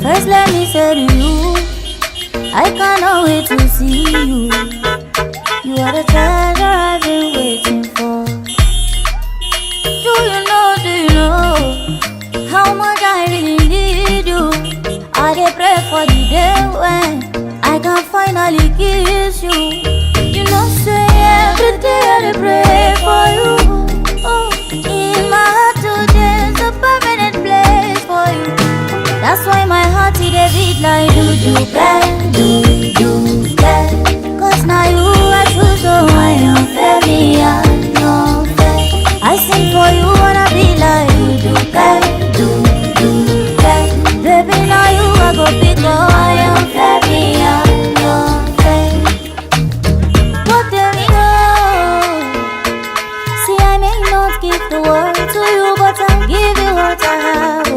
First let me say to you, I cannot wait to see you. You are the treasure I've been waiting for. Do you know how much I really need you? I dey pray for the day when I can finally kiss you. You know say every day I dey pray for you. Oh, in my heart today's a permanent place for you. That's why my heart it a beat like do bad. Cause now you I choose, so I am very unfair. I sing for you wanna be like do bad. Baby now you I go pick up, I am very unfair. But there we go. See I may not give the world to you, but I'll give you what I have.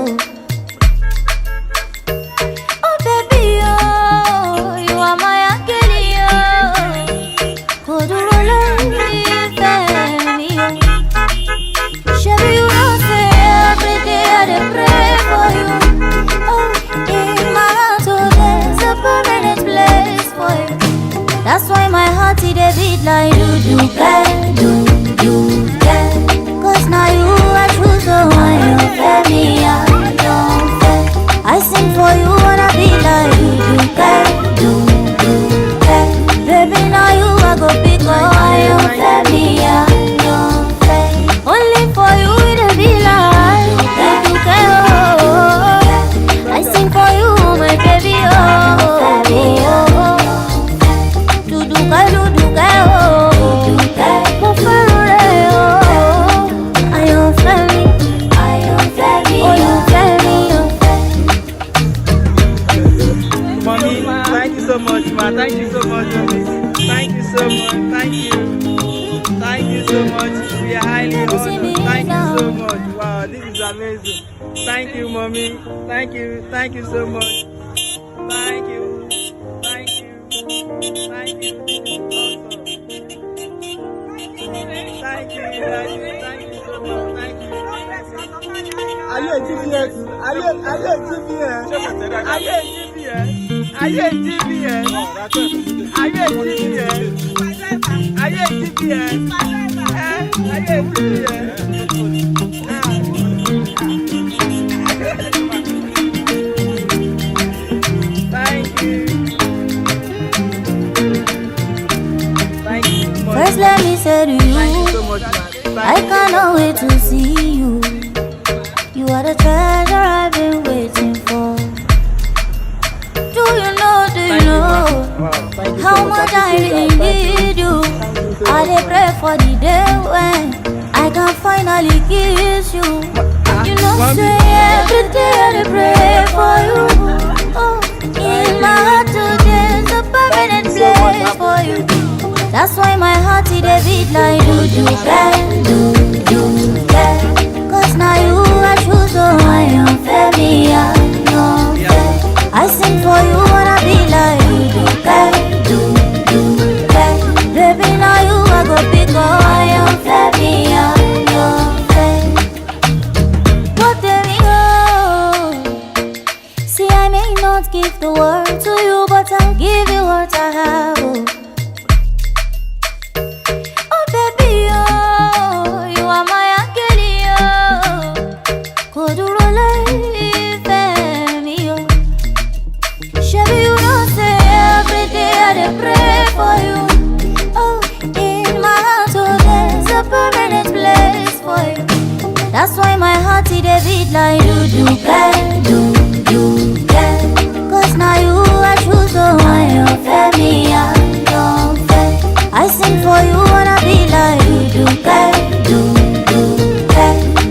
That's why my heart it a beat like do bad. Cause now you I choose, so I am very unfair. I sing for you wanna be like do bad. Baby now you I go pick up, I am very unfair. Only for you it a be like do bad. I sing for you my baby, oh. Thank you so much, mommy. Thank you so much. Thank you. Thank you so much. We are highly honored. Thank you so much. Wow, this is amazing. Thank you, mommy. Thank you. Thank you so much. Thank you. Thank you. Thank you. This is awesome. Thank you, Daddy. Thank you so much. Thank you. Are you a GBS? Are you a GBS? Are you a GBS? Are you a GBS? Are you a GBS? Are you a GBS? Are you a GBS? Thank you. Thank you. First let me say to you, I cannot wait to see you. You are the treasure I've been waiting for. Do you know how much I really need you? I dey pray for the day when I can finally kiss you. You know say every day I dey pray for you. Oh, in my heart today's a permanent place for you. That's why my heart it a beat like do bad. Cause now you I choose, so I am very unfair. I sing for you wanna be like do bad. Baby now you I go pick up, I am very unfair. But there we go. See I may not give the world to you, but I'll give you what I have. Oh baby, oh, you are my angel, oh. Shabby, you know say every day I dey pray for you. Oh, in my heart, so there's a permanent place for you. That's why my heart it a beat like do bad. Cause now you I choose, so I am very unfair. I sing for you wanna be like do bad.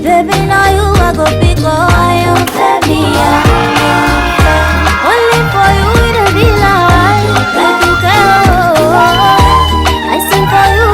Baby now you I go pick up, I am very unfair. Only for you it be like do bad. I sing for you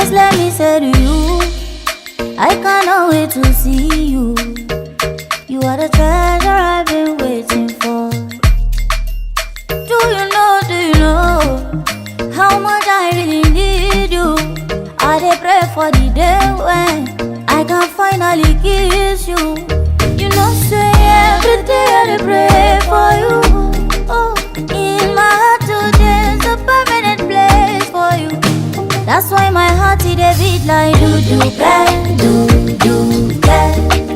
Just let me say to you, I cannot wait to see you. You are the treasure I've been waiting for. Do you know how much I really need you? I dey pray for the day when I can finally kiss you. You know, say every day I dey pray for you. Oh, in my heart today's a permanent place for you. That's why my heart it dey beat like do-do-bang.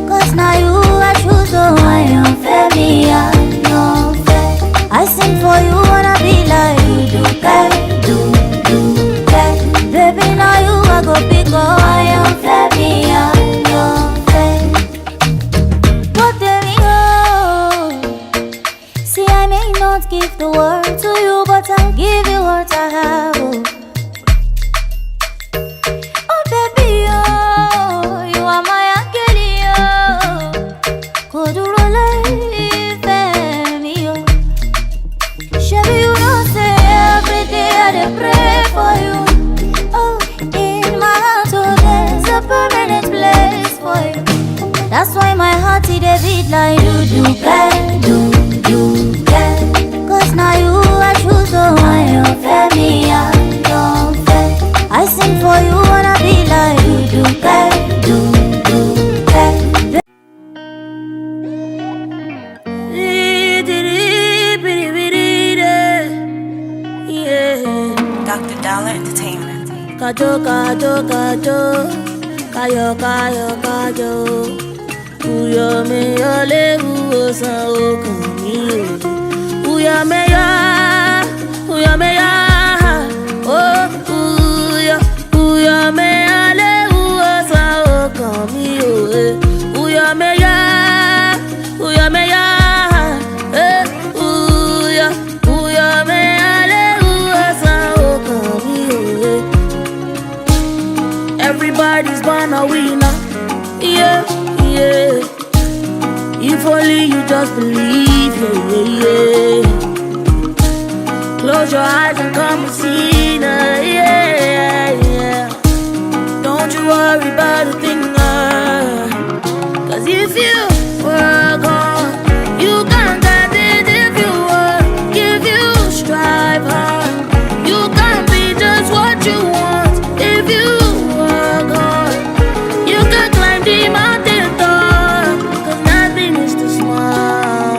Cause now you I choose, so I am fair, me I am fair. I sing for you wanna be like do-do-bang. Baby, now you I go pick up, I am fair, me I am fair. What there we go. See, I may not give the world to you, but I'll give you what I have. Oh baby, oh, you are my angel, oh. Koduro life, me, oh. Shabby, you know, say every day I dey pray for you. Oh, in my heart, oh, there's a permanent place for you. That's why my heart it dey beat like do-do-bang. Cause now you I choose, so I am fair, me I am fair. I sing for you wanna be like do-do-bang. Dr. Dollar Entertainment. Kajo, kajo, kajo, kayo, kayo, kajo. Uyo me yo le uosan okami o. Uyo me yo, oh uyo me yo le uosan okami o. Uyo me yo, uyo me yo me yo le uosan okami o. Everybody's born a winner, yeah. If only you just believe, yeah. Close your eyes and come and see, yeah. Don't you worry about a thing, cause if you work hard, you can get it. If you work, if you strive hard, you can be just what you want. If you work hard, you can climb the mountain top. Cause nothing is too small,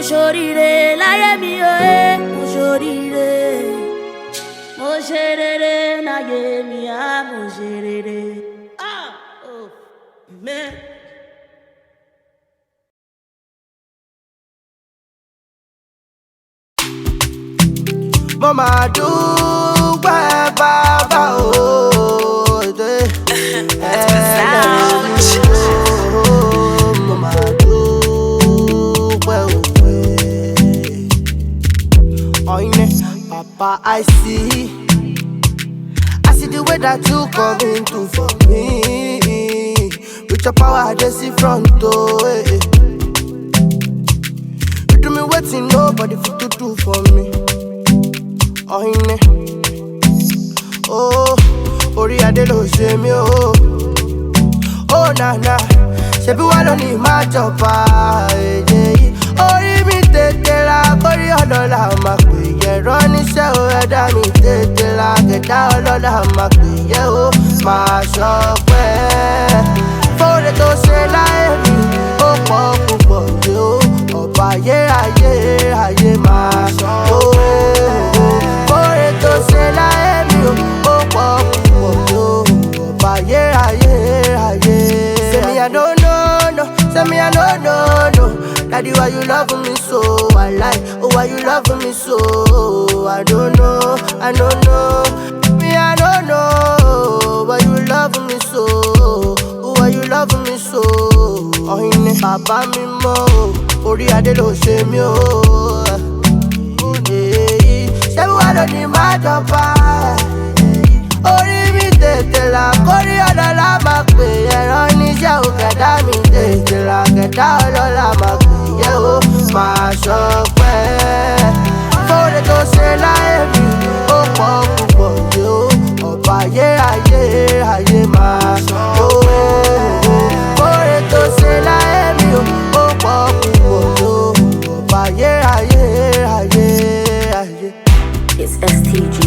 ṣoríire láyé mi o, mo ṣoríire. Mo ṣe rere láyé mi, mo ṣe rere. Oh, man. Mama dúpẹ́ bàbá òde. Mama dúpẹ́ òwe. Oine, Papa, I see the way that you come into for me. With your power, I just see front door. You do me waiting, nobody fit to do for me. Oine, oh, ori ade lo ṣe mi o. Oh na na, ṣebí wà ló ní má jọba èdè yìí. Orí mi tètè la, kórí ọlọ́lá máa pè yẹ. Rọ́níṣẹ́ o, ẹ̀dá mi tètè la, kẹ̀dá ọlọ́lá máa pè yẹ o. Máa ṣọpẹ́ fóore tó ṣe láyé mi, ó pọ̀ púpọ̀ yé o. Ọba ayé máa ṣọpẹ́ fóore tó ṣe láyé mi, ó pọ̀ púpọ̀ yé o. Ọba ayé. Say me I don't know, no. Say me I don't know. Daddy, why you love me so? I like, oh, why you love me so? I don't know. Me I don't know, why you love me so? Oh, why you love me so? Oh, ine, Baba mi mo, ori ade lo ṣe mi o. Ṣé wàá lọ ní má jọba? Orí mi tètè la, kórí ọlọ́lá máa pè é. Ránníṣẹ́ o, kẹ̀dá mi tètè la, kẹ̀dá ọlọ́lá máa pè é o. Máa ṣọpẹ́ fóore tó ṣe láyé mi, ó pọ̀ púpọ̀ yé o. Ọba ayé máa ṣọpẹ́ fóore tó ṣe láyé mi, ó pọ̀ púpọ̀ yé o. Ọba ayé. It's STG.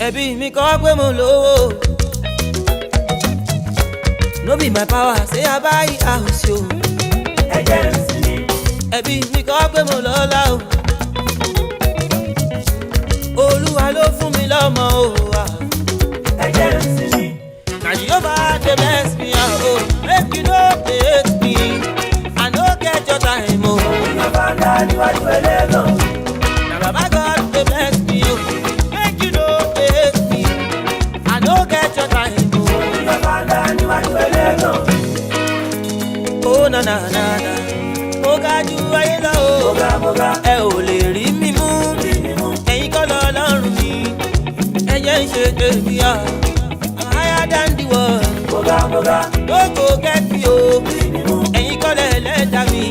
Ẹbí mi kọ́ pé mo lówó. No be my power, say I buy house yo. Ẹbí mi kọ́ pé mo lọ́lá o. Olúwa ló fún mi lọ́mọ o. Na Jehovah dey bless me o. Make you no hate me, I no get your time o. Na Baba God dey bless me o. Make you no hate me, I no get your time o. Oh na na, mo ga ju ayé lọ o. Ẹ ò lè rí mi mú, ẹ̀yin kọ́ lọ́lọ́run mi. Ẹ jẹ́ ń ṣe tèmi o. I'm higher than the world. Don't go get me o. Ẹ̀yin kọ́ lẹ́lẹ́dàá mi.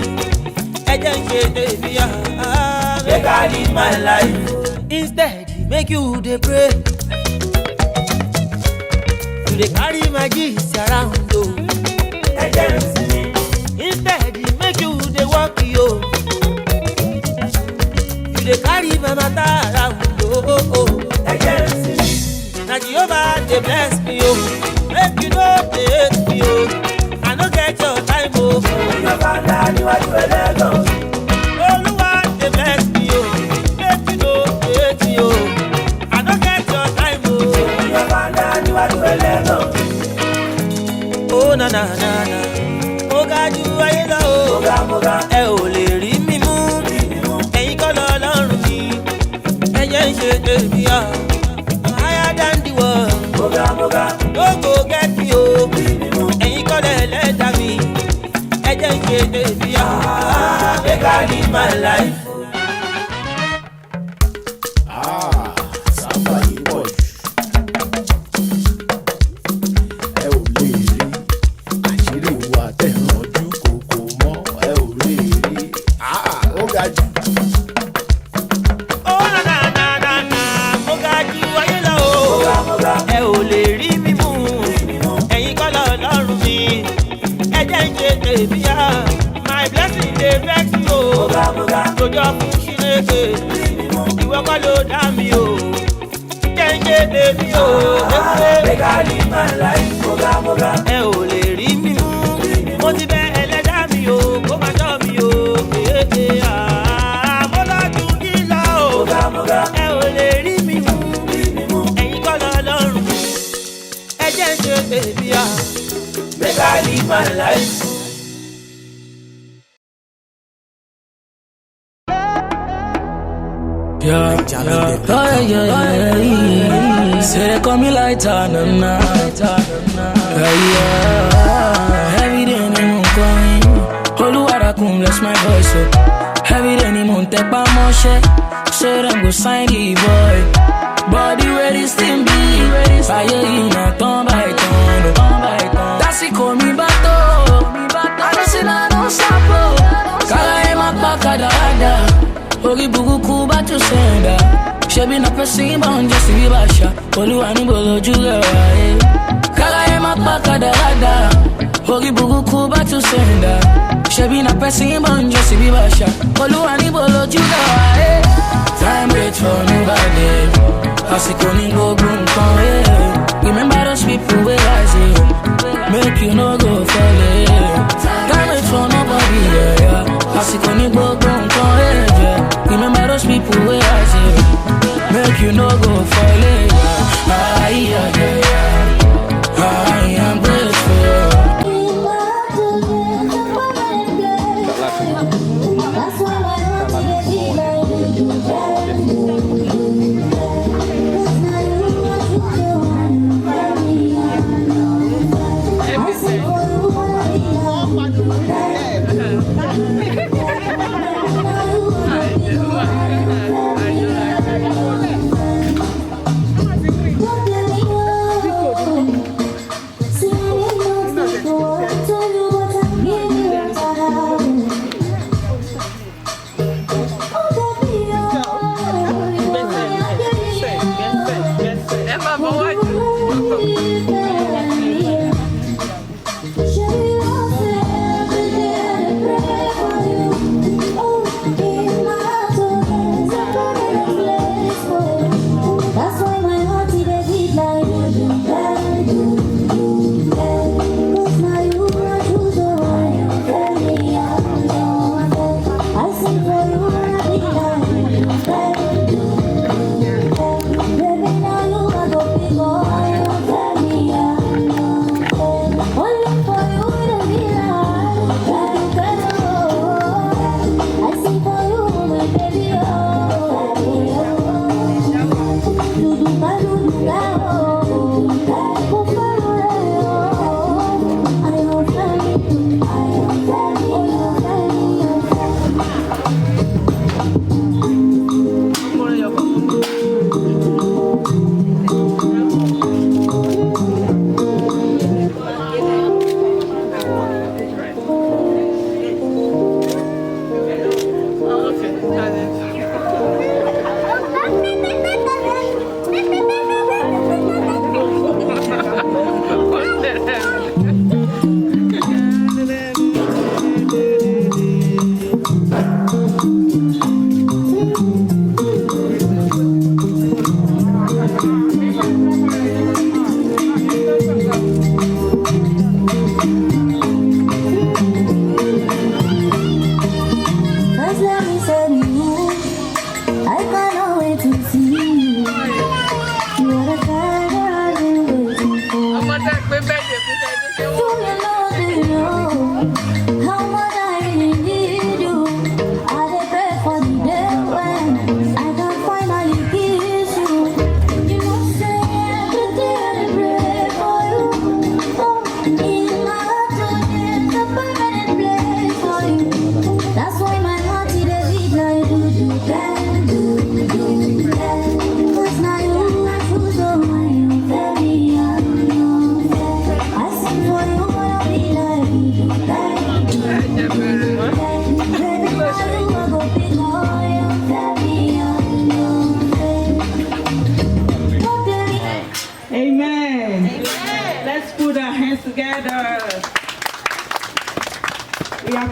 Ẹ jẹ́ ń ṣe tèmi o. Make I live my life. Instead, make you dey pray. You dey carry my gifts around o. Instead, make you dey walk yo. You dey carry my matter around o. Na Jehovah dey bless me o. Make you no dey hate me o. I no get your time o. Olúwa dey bless me o. Make you no dey hate me o. I no get your time o. Oh na na, mo ga ju ayé lọ o. Ẹ ò lè rí mi mú, ẹ̀yin kọ́ lọ́lọ́run mi. Ẹ jẹ́ ń ṣe tèmi o. I'm higher than the world. Don't go get me o. Ẹ̀yin kọ́ lẹ́lẹ́dàá mi. Ẹ jẹ́ ń ṣe baby, make I live my life. Sábà yìí pọ̀ jù. Ẹ ò lè rí àṣírí ìwà tẹ̀rànjú kòkò mọ́. Ẹ ò lè rí. Ó ga jù. Ó na mo ga jù ayé lọ o. Ẹ ò lè rí mi mú. Ẹ̀yin kọ́ lọ́rùn mi. Ẹ jẹ́ ń ṣe tèmi yá. My blessing dey vex you o. Lójó fún Ṣínéke. Ìwọ kọ́ ló dá mi o. Jẹ́ ń ṣe tèmi o. Make I live my life. Ẹ ò lè rí mi mú. Mo ti bẹ ẹlẹ́dàá mi o. Kó má tọ́ mi o. Mo lọ́dún nílò o. Ẹ ò lè rí mi mú. Ẹ̀yin kọ́ lọ́rùn mi. Ẹ jẹ́ ń ṣe tèmi yá. Make I live my life. Yeah. Say they call me lighter, na. Yeah. Every day ni mo kọrin, Olúwarakun bless my voice up. Every day ni mo tẹpá mọ́ṣẹ́, so them go sign the boy. Body where this thing be, fire yìí na turn by turn. Dásìkò mi bá tó, àdásílà ló ń sápò. Kára ẹ̀ máa pa kàdáadá. Orí burúkú bá tún sẹ́ńdà. Ṣebí na person born just to be Basha. Olúwa níbo lójú rẹ̀ wáyé. Kára ẹ̀ máa pa kàdáadá. Orí burúkú bá tún sẹ́ńdà. Ṣebí na person born just to be Basha. Olúwa níbo lójú rẹ̀ wáyé. Time wait for nobody. Àsìkò ní gbogbo nǹkan. Remember those people wey I see. Make you no go fall. Time wait for nobody. Àsìkò ní gbogbo nǹkan. Remember those people wey I see. Make you no go fall. I am grateful.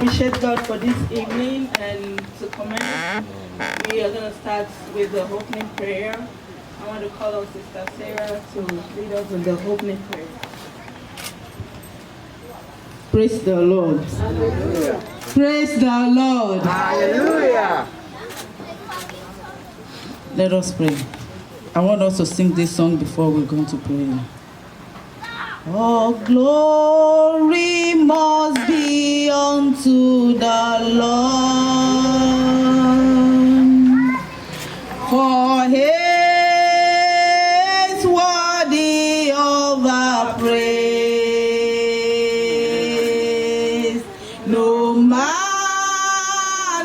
appreciate God for this evening, and to commence, we are going to start with the opening prayer. I want to call on Sister Sarah to lead us in the opening prayer. Praise the Lord. Hallelujah. Praise the Lord. Hallelujah. Let us pray. I want us to sing this song before we go into prayer. All glory must be unto the Lord, for He is worthy of our praise. No man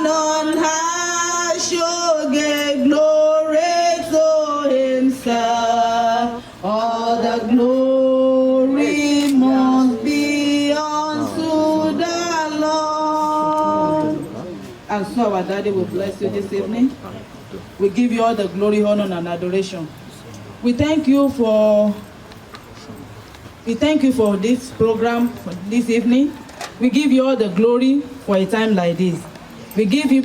on high shall give glory to himself. All the glory must be unto the Lord. And so our Daddy will bless you this evening. We give you all the glory, honor, and adoration. We thank you for this program for this evening. We give you all the glory for a time like this. We give you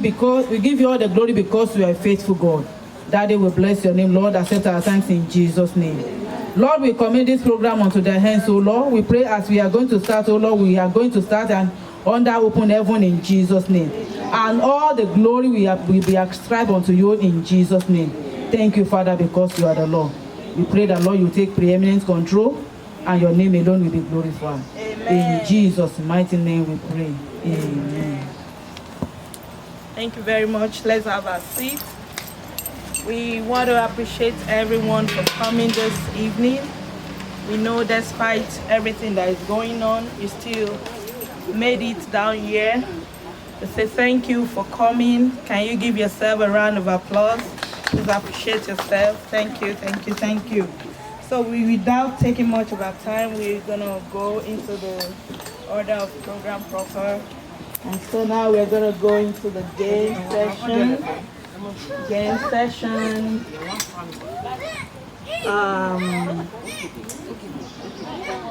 all the glory because you are a faithful God. Daddy will bless your name, Lord. Accept our thanks in Jesus' name. Lord, we commit this program unto their hands, O Lord. We pray as we are going to start, O Lord, we are going to start and under open heaven in Jesus' name. And all the glory will be ascribed unto you in Jesus' name. Thank you, Father, because you are the Lord. We pray that, Lord, you take preeminent control and your name alone will be glorified. Amen. In Jesus' mighty name we pray. Amen. Thank you very much. Let's have a seat. We want to appreciate everyone for coming this evening. We know despite everything that is going on, you still made it down here. To say thank you for coming. Can you give yourself a round of applause? Please appreciate yourself. Thank you, thank you, thank you. So without taking much of our time, we're gonna go into the order of program proper. And so now we're gonna go into the game session. Game session.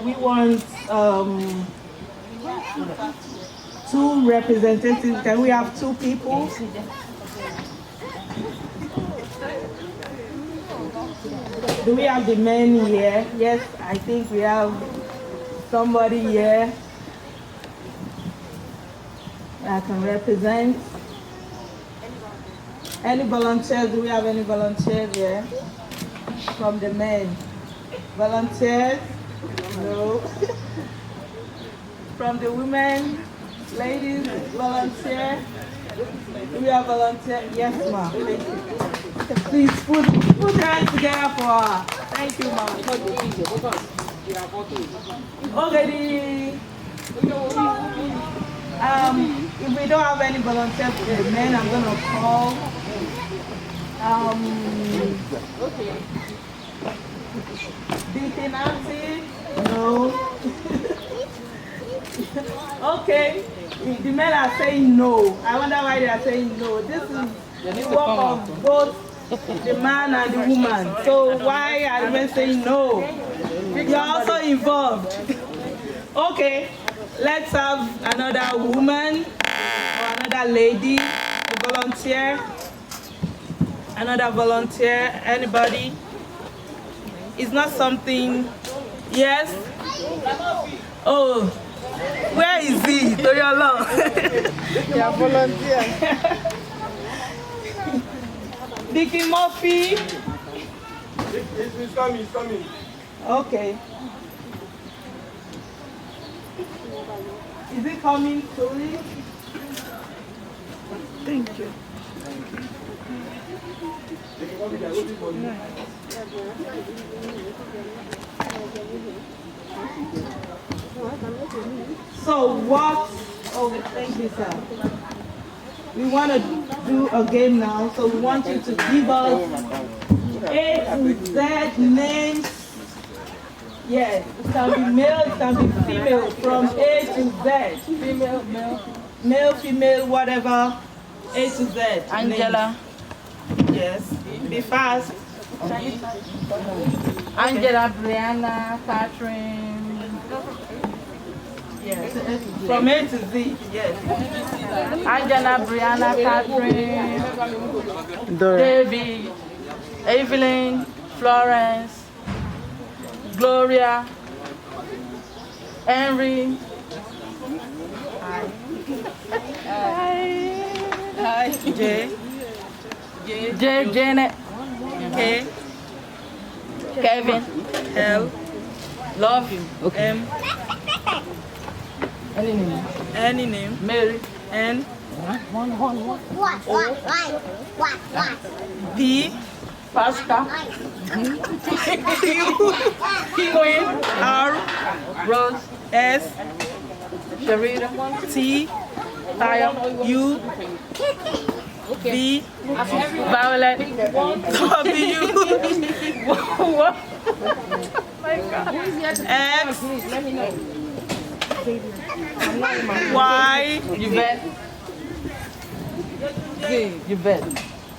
We want two representatives. Can we have two people? Do we have the men here? Yes, I think we have somebody here that can represent. Any volunteers? Do we have any volunteers here from the men? Volunteers? No. From the women? Ladies, volunteer? Do we have volunteer? Yes, ma'am. Thank you. Please put your hands together for her. Thank you, ma'am. Okay, if we don't have any volunteers for the men, I'm gonna call Deacon Auntie? No. Okay. The men are saying no. I wonder why they are saying no. This is the work of both the man and the woman. So why are the men saying no? You're also involved. Okay. Let's have another woman or another lady, a volunteer. Another volunteer. Anybody? It's not something. Yes? Oh. Where is he? To your love. Yeah, volunteer. Dickie Murphy. He's coming. Okay. Is it coming slowly? Thank you. So what? Oh, thank you, sir. We want to do a game now, so we want you to give us A to Z names. Yes, it can be male, it can be female, from A to Z. Female, male, female, whatever. A to Z. Angela. Names. Yes. Be fast. Angela, Brianna, Catherine. Yes. From A to Z. Yes. Angela, Brianna, Catherine, David, Evelyn, Florence, Gloria, Henry. Hi. Jay. Janet. K. Kevin. L. Love you. Okay. M. Any name. Mary. N. P. Pascal. Queen. R. Rose. S. Sharita. T. Taya. U. V. Violet. W. What? My God. X. Y. Yvette. Z. Yvette.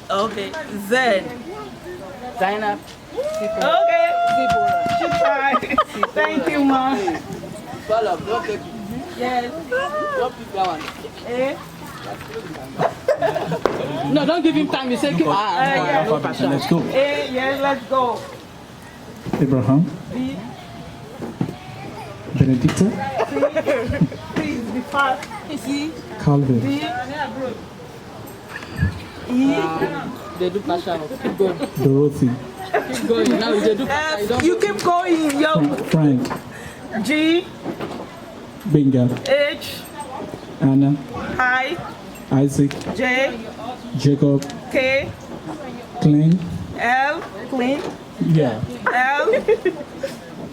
Okay. Z. Zainab. Okay. She tried. Thank you, Mom. Yes. Eh? No, don't give him time. You say, Let's go. Yes, let's go. Abraham. B. Benedicta. Please be fast. C. Calvin. D. E. They do passion. Keep going. Dorothy. Keep going. Now they do F. You keep going, yo. Frank. G. Benga. H. Anna. I. Isaac. J. Jacob. K. Clint. L. Clint. Yeah. L.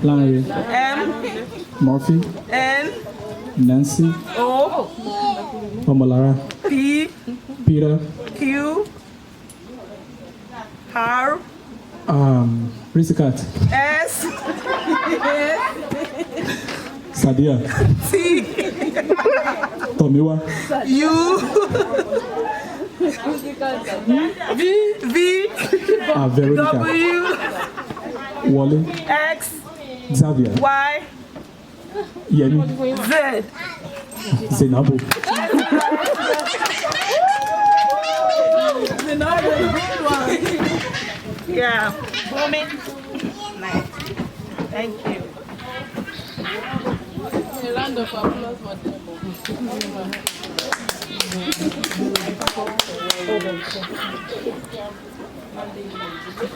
Larry. M. Murphy. N. Nancy. O. Omalara. P. Peter. Q. R. Risikat. S. Sadia. T. Tomiwa. U. V. Veronica. W. Wally. X. Xavier. Y. Yemi. Z. Zainabu. Yeah. Moment. Nice. Thank you. A round of applause for them.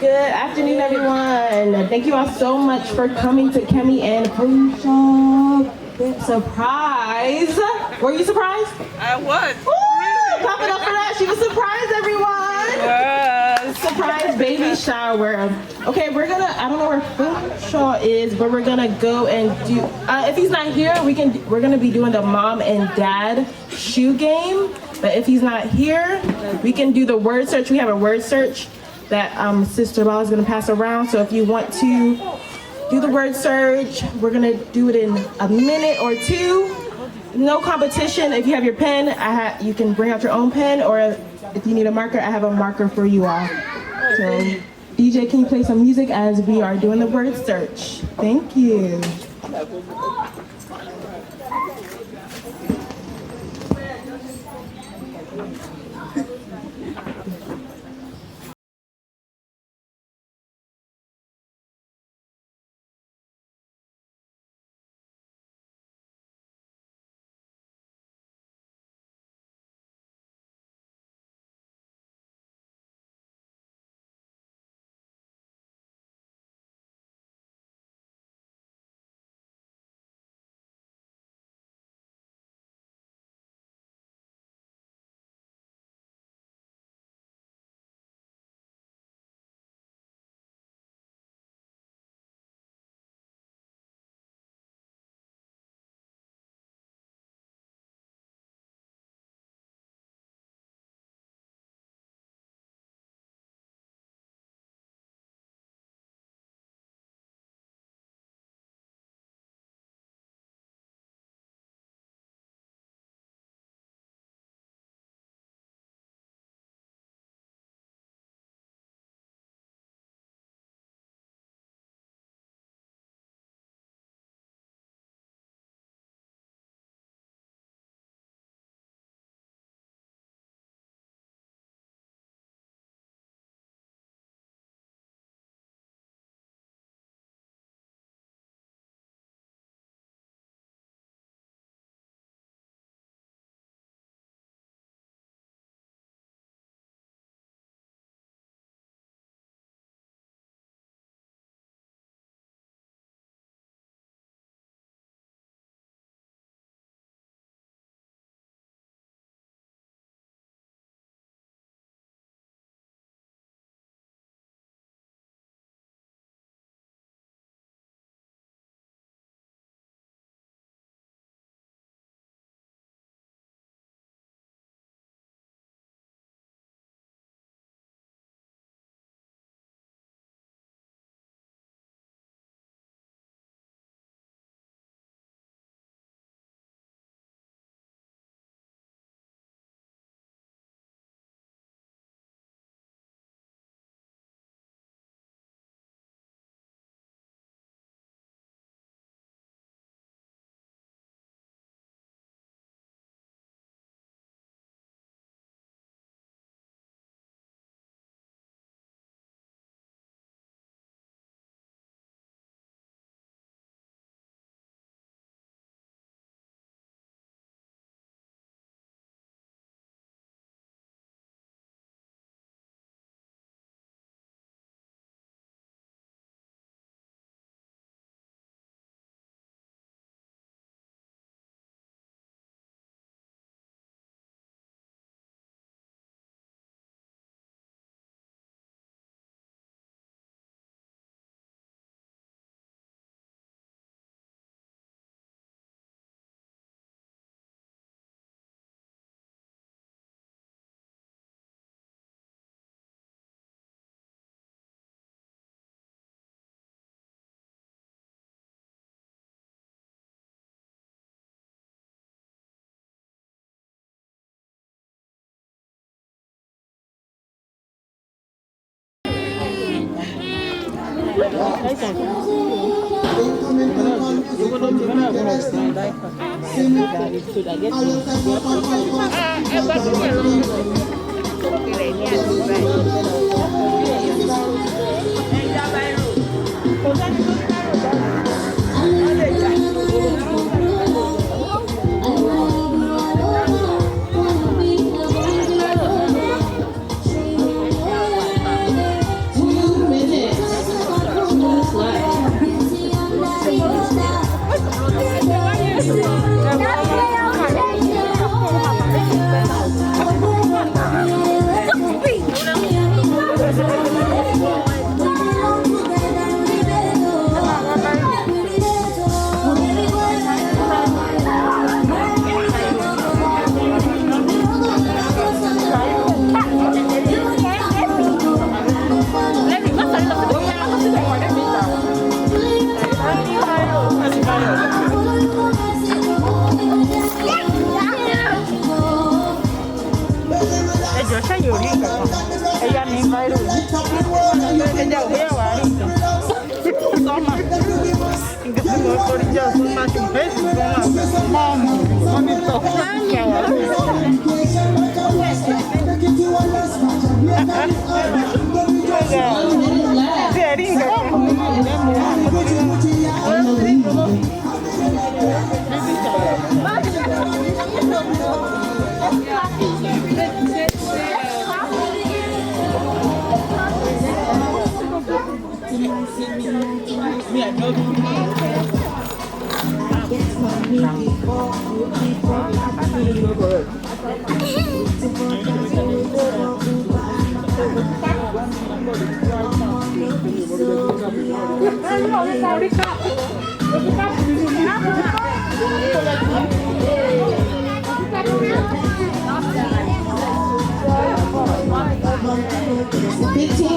Good afternoon, everyone. Thank you all so much for coming to Kemi and Funsho. Surprise! Were you surprised? I was. Woo! Clap it up for that. She was surprised, everyone. Yes. Surprise baby shower. Okay, we're gonna. I don't know where Funsho is, but we're gonna go and do. If he's not here, we're gonna be doing the mom and dad shoe game. But if he's not here, we can do the word search. We have a word search that Sister Bala is gonna pass around. So if you want to do the word search, we're gonna do it in a minute or two. No competition. If you have your pen, you can bring out your own pen, or if you need a marker, I have a marker for you all. So DJ, can you play some music as we are doing the word search? Thank you.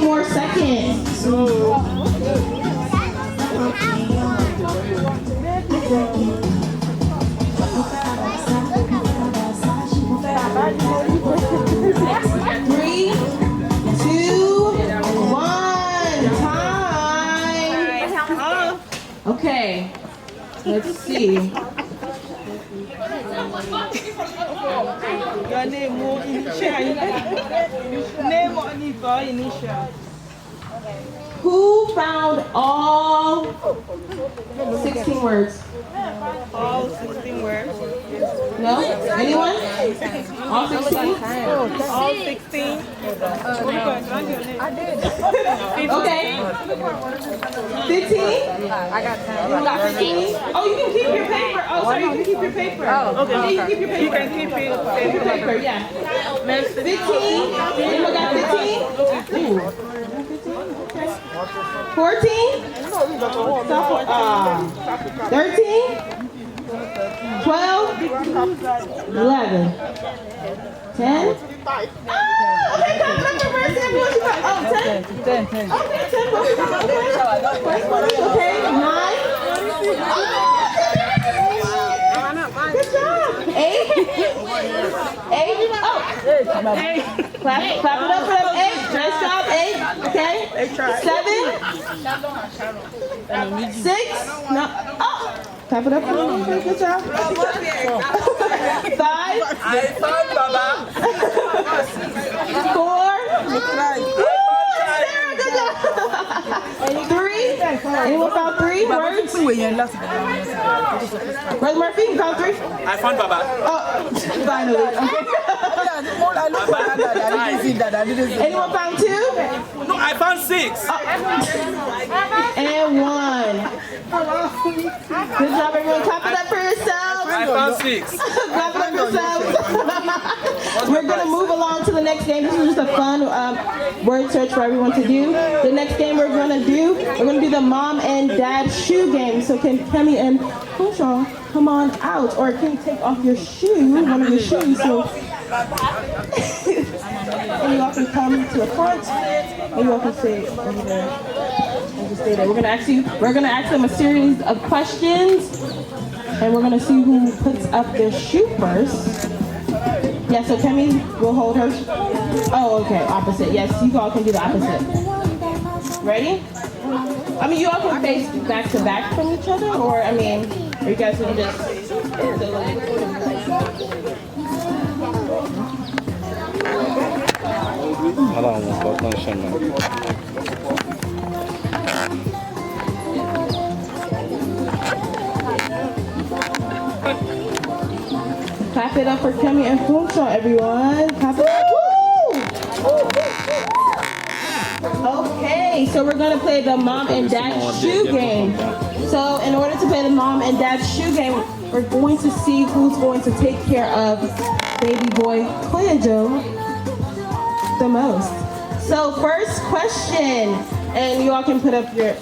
More seconds. Three, two, one. Time. Okay. Let's see. Your name or initial. Name or initial. Who found all 16 words? All 16 words. No? Anyone? All 16? All 16. I did. Okay. 15? I got 10. You got 15? Oh, you can keep your paper. Oh, sorry, you can keep your paper. Oh, okay. Yeah, you can keep your paper. You can keep it. Keep your paper, yeah. 15? Anyone got 15? Ooh. 14? 13? 12? 11? 10? Okay, come back to first sample. What you got? Oh, 10? 10. Okay, 10. Okay, 9? Good job. 8? 8? Oh. 8. Clap it up for them. 8. Nice job. 8. Okay. 7? 6? No. Oh. Clap it up for them. Good job. 5? I found Baba. 4? Good job. 3? Anyone found 3 words? Brother Murphy, you found 3? I found Baba. Oh, finally. Anyone found 2? No, I found 6. And 1. Good job, everyone. Clap it up for yourselves. I found 6. Clap it up for yourselves. We're going to move along to the next game. This is just a fun word search for everyone to do. The next game we're going to do the mom and dad shoe game. So can Kemi and Funsho come on out, or can you take off your shoe, one of your shoes, so and you all can come to the front, and you all can stay over there and just stay there. We're gonna ask them a series of questions, and we're gonna see who puts up their shoe first. Yeah, so Kemi will hold her. Oh, okay, opposite. Yes, you all can do the opposite. Ready? I mean, you all can face back to back from each other, or I mean, or you guys can just. Clap it up for Kemi and Funsho, everyone. Clap it up. Woo! Okay, so we're gonna play the mom and dad shoe game. So in order to play the mom and dad shoe game, we're going to see who's going to take care of baby boy Koyejo the most. So first question, and you all can put up your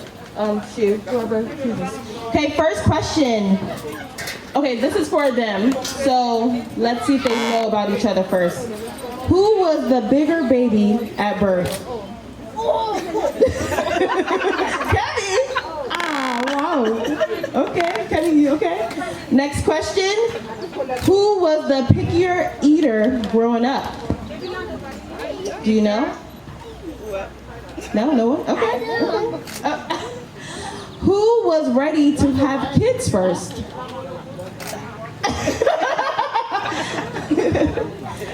shoe, whoever chooses. Okay, first question. Okay, this is for them. So let's see if they know about each other first. Who was the bigger baby at birth? Kemi! Ah, wow. Okay, Kemi, you okay? Next question. Who was the pickier eater growing up? Do you know? No, no one? Okay. Who was ready to have kids first?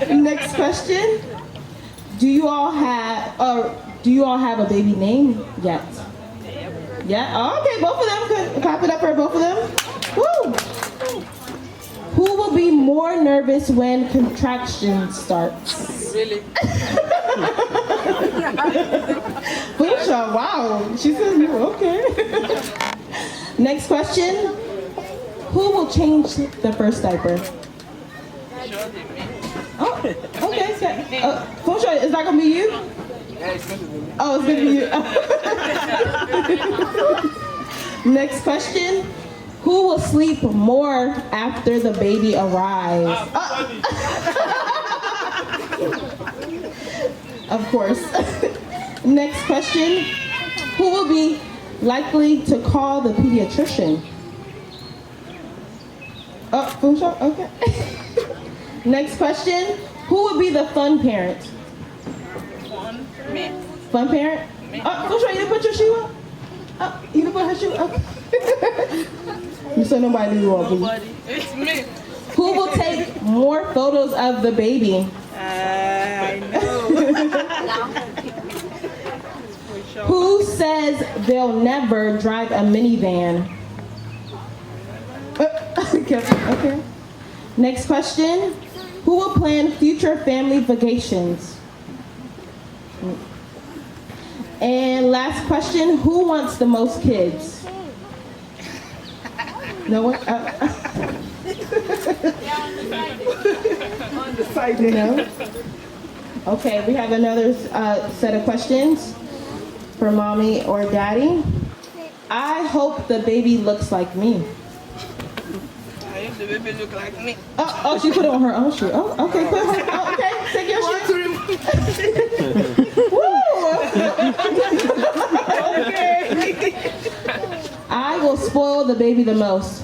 Next question. Do you all have a baby name yet? Yeah? Oh, okay, both of them. Good. Clap it up for both of them. Woo! Who will be more nervous when contraction starts? Really? Funsho, wow. She said you okay. Next question. Who will change the first diaper? Oh, okay. Funsho, is that gonna be you? Yeah, it's gonna be me. Oh, it's gonna be you. Next question. Who will sleep more after the baby arrives? Of course. Next question. Who will be likely to call the pediatrician? Oh, Funsho? Okay. Next question. Who would be the fun parent? Me. Fun parent? Oh, Funsho, you didn't put your shoe on? Oh, you didn't put her shoe on? You said nobody knew all, Nobody. It's me. Who will take more photos of the baby? I know. Who says they'll never drive a minivan? Okay. Next question. Who will plan future family vacations? And last question. Who wants the most kids? No one? Undecided. No? Okay, we have another set of questions for mommy or daddy. I hope the baby looks like me. I hope the baby look like me. Oh, she put on her own shoe. Oh, okay, put her. Oh, okay, take your shoe. Woo! Okay. I will spoil the baby the most.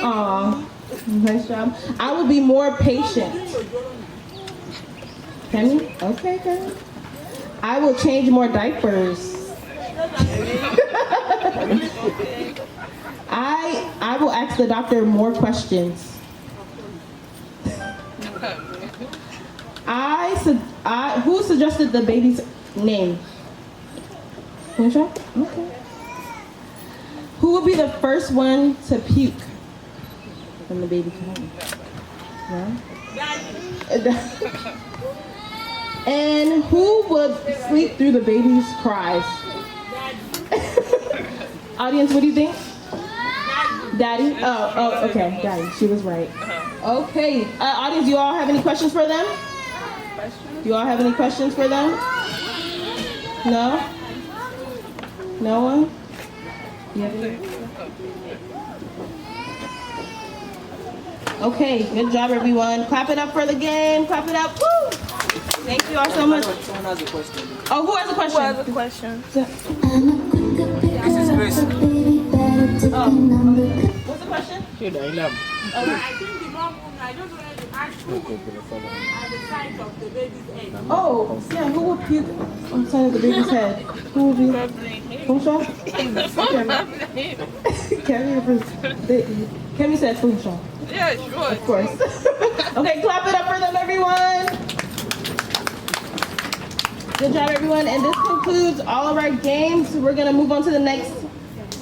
Aw, nice job. I will be more patient. Kemi? Okay, Kemi. I will change more diapers. I will ask the doctor more questions. Who suggested the baby's name? Funsho? Okay. Who will be the first one to puke when the baby comes? Yeah? And who would sleep through the baby's cries? Audience, what do you think? Daddy? Oh, okay, Daddy. She was right. Okay, audience, do you all have any questions for them? Do you all have any questions for them? No? No one? Yeah. Okay, good job, everyone. Clap it up for the game. Clap it up. Woo! Thank you all so much. Someone has a question. Oh, who has a question? Who has a question? This is Grace. Oh, what's the question? I think the mom, I don't know where to ask Oh, yeah, who would puke on the side of the baby's head? Who would be? Funsho? Kemi said Funsho. Yeah, sure. Of course. Okay, clap it up for them, everyone. Good job, everyone. And this concludes all of our games. We're going to move on to the next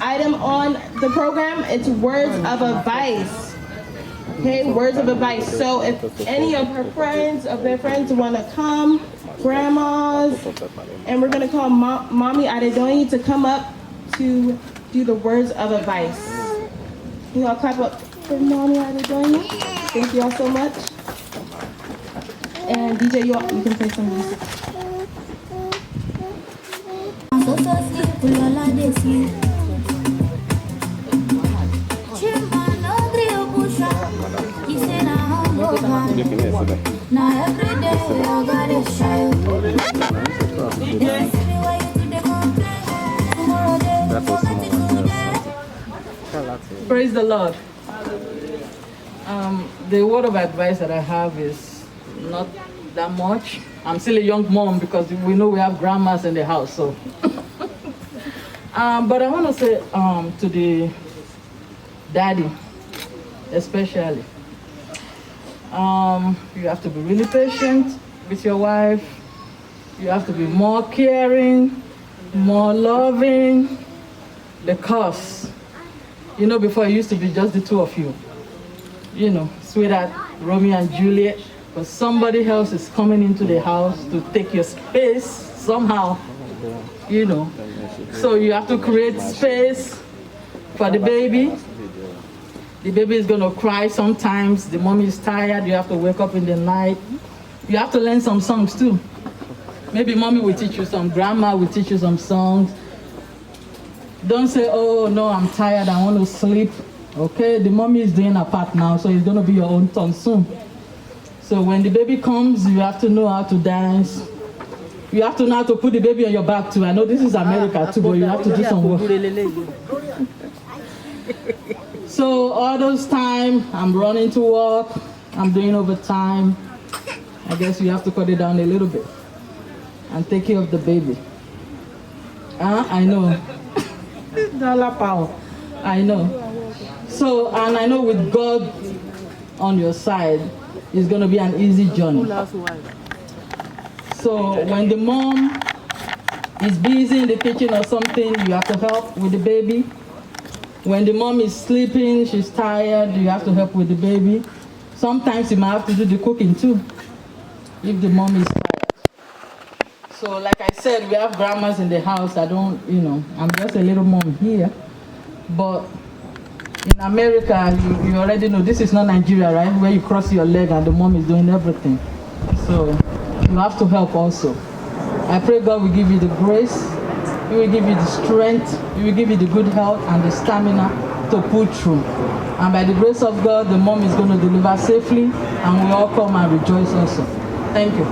item on the program. It's words of advice. Okay, words of advice. So if any of her friends, want to come, grandmas, and we're going to call Mommy Adedoyin to come up to do the words of advice. You all clap up for Mommy Adedoyin. Thank you all so much. And DJ, you can play some music. Now every day I gotta show. Praise the Lord. The word of advice that I have is not that much. I'm still a young mom because we know we have grandmas in the house. So, but I want to say to the daddy, especially, you have to be really patient with your wife. You have to be more caring, more loving, because, you know, before it used to be just the two of you. You know, sweetheart, Romeo and Juliet, but somebody else is coming into the house to take your space somehow, you know. So you have to create space for the baby. The baby is going to cry sometimes. The mommy is tired. You have to wake up in the night. You have to learn some songs too. Maybe mommy will teach you some, grandma will teach you some songs. Don't say, oh no, I'm tired, I want to sleep. Okay, the mommy is doing her part now, so it's going to be your own turn soon. So when the baby comes, you have to know how to dance. You have to know how to put the baby on your back too. I know this is America too, but you have to do some work. So all those time, I'm running to work, I'm doing overtime. I guess you have to cut it down a little bit and take care of the baby. I know. Dollar power. I know. So, and I know with God on your side, it's going to be an easy journey. So when the mom is busy in the kitchen or something, you have to help with the baby. When the mom is sleeping, she's tired, you have to help with the baby. Sometimes you might have to do the cooking too, if the mom is tired. So like I said, we have grandmas in the house. I don't, you know, I'm just a little mom here. But in America, you already know, this is not Nigeria, right? Where you cross your leg and the mom is doing everything. So you have to help also. I pray God will give you the grace, He will give you the strength, He will give you the good health and the stamina to pull through. And by the grace of God, the mom is going to deliver safely, and we all come and rejoice also. Thank you.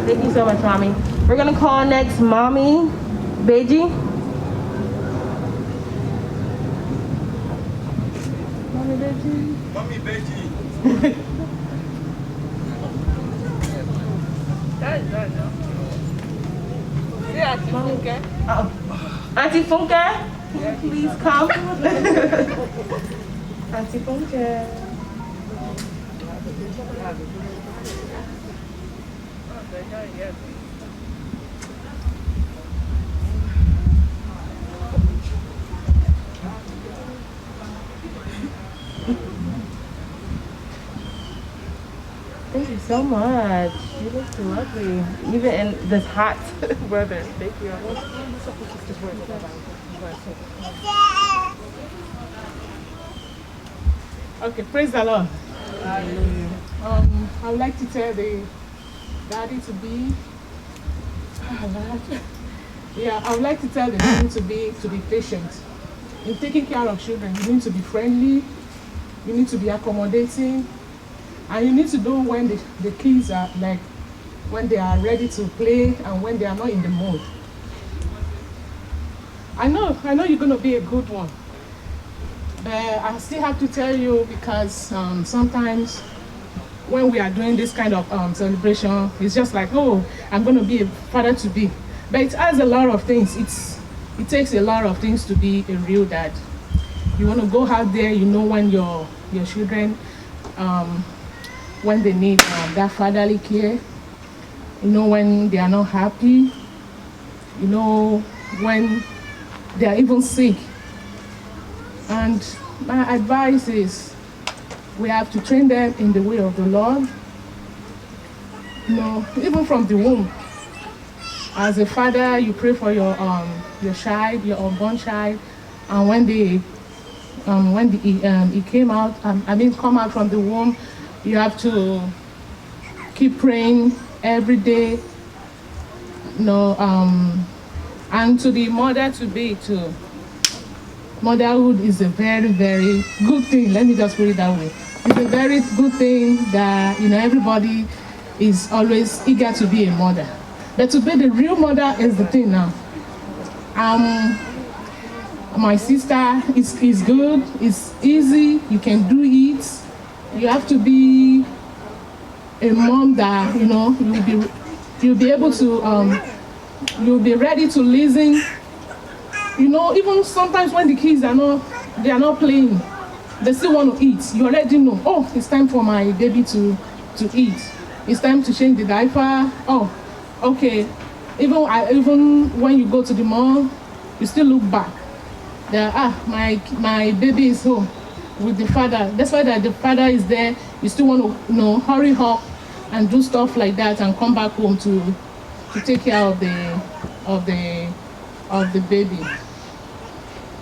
Thank you so much, Mommy. We're going to call next Mommy Beji. Mommy Beji. Mommy Beji. Auntie Funke, please come. Auntie Funke. Thank you so much. You look so lovely, even in this hot weather. Thank you. Okay, praise the Lord. I would like to tell the daddy to be. Yeah, I would like to tell the daddy to be patient. In taking care of children, you need to be friendly. You need to be accommodating. And you need to know when the kids are like, when they are ready to play and when they are not in the mood. I know you're going to be a good one. But I still have to tell you because sometimes when we are doing this kind of celebration, it's just like, oh, I'm going to be a father to be. But it has a lot of things. It takes a lot of things to be a real dad. You want to go out there, you know when your children, when they need that fatherly care, you know when they are not happy, you know when they are even sick. And my advice is we have to train them in the way of the Lord. You know, even from the womb. As a father, you pray for your child, your unborn child, and when he came out, come out from the womb, you have to keep praying every day. You know, and to the mother to be too. Motherhood is a very, very good thing. Let me just put it that way. It's a very good thing that, you know, everybody is always eager to be a mother. But to be the real mother is the thing now. My sister is good, it's easy, you can do it. You have to be a mom that, you know, you'll be able to, you'll be ready to listen. You know, even sometimes when the kids they are not playing, they still want to eat. You already know, oh, it's time for my baby to eat. It's time to change the diaper. Oh, okay. Even when you go to the mall, you still look back. My baby is home with the father. That's why that the father is there. You still want to, you know, hurry up and do stuff like that and come back home to take care of the baby.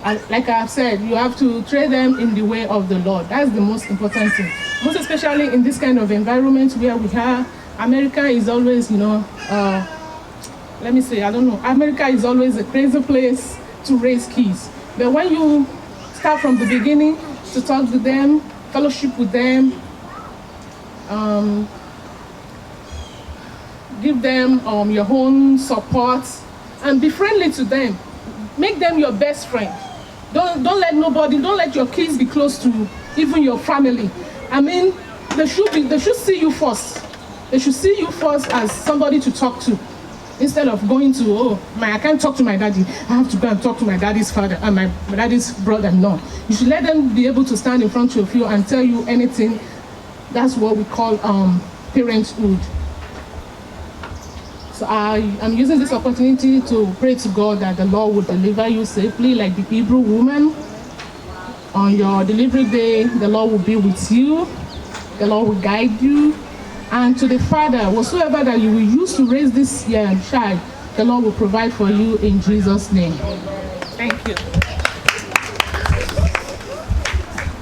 And like I've said, you have to train them in the way of the Lord. That's the most important thing. Most especially in this kind of environment where we have, America is always, you know, let me say, I don't know, America is always a crazy place to raise kids. But when you start from the beginning to talk to them, fellowship with them, give them your own support, and be friendly to them. Make them your best friend. Don't let your kids be close to even your family. I mean, they should see you first. They should see you first as somebody to talk to, instead of going to, I can't talk to my daddy. I have to go and talk to my daddy's father and my daddy's brother. No, you should let them be able to stand in front of you and tell you anything. That's what we call parenthood. So I'm using this opportunity to pray to God that the Lord will deliver you safely, like the Hebrew woman. On your delivery day, the Lord will be with you. The Lord will guide you. And to the father, whatsoever that you will use to raise this child, the Lord will provide for you in Jesus' name. Thank you.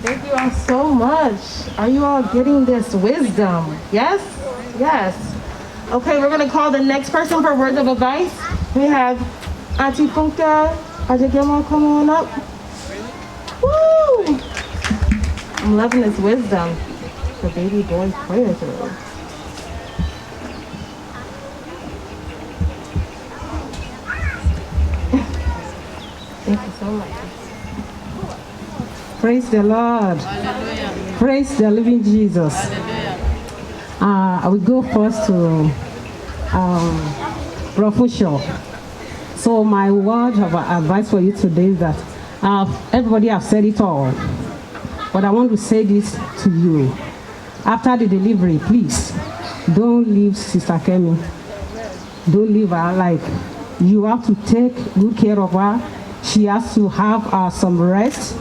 Thank you all so much. Are you all getting this wisdom? Yes? Yes. Okay, we're going to call the next person for words of advice. We have Auntie Funka Ajagemo, come on up. Woo! I'm loving this wisdom for baby boy Koyejo. Thank you so much. Praise the Lord. Hallelujah. Praise the living Jesus. I will go first to Funsho. So my word of advice for you today is that everybody have said it all, but I want to say this to you. After the delivery, please don't leave Sister Kemi. Don't leave her. Like, you have to take good care of her. She has to have some rest.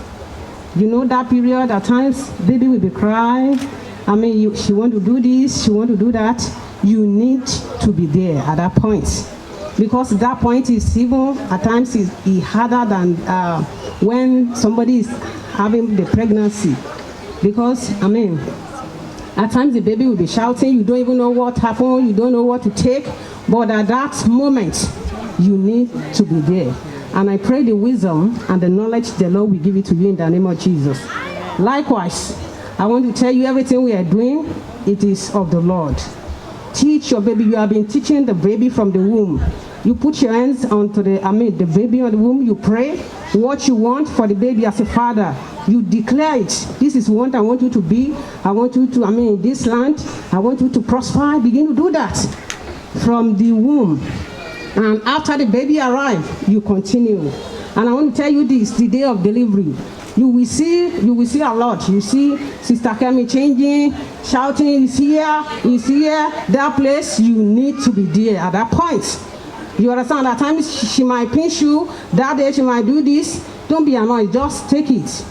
You know that period, at times, baby will be crying. I mean, she want to do this, she want to do that. You need to be there at that point. Because that point is even, at times, is harder than when somebody is having the pregnancy. Because, I mean, at times the baby will be shouting, you don't even know what happened, you don't know what to take. But at that moment, you need to be there. And I pray the wisdom and the knowledge the Lord will give it to you in the name of Jesus. Likewise, I want to tell you everything we are doing, it is of the Lord. Teach your baby. You have been teaching the baby from the womb. You put your hands onto the baby on the womb. You pray what you want for the baby as a father. You declare it. This is what I want you to be. I want you to, in this land, I want you to prosper. Begin to do that from the womb. And after the baby arrives, you continue. And I want to tell you this, the day of delivery. You will see a lot. You see Sister Kemi changing, shouting, is here, that place, you need to be there at that point. You understand? At times she might pinch you, that day she might do this. Don't be annoyed, just take it.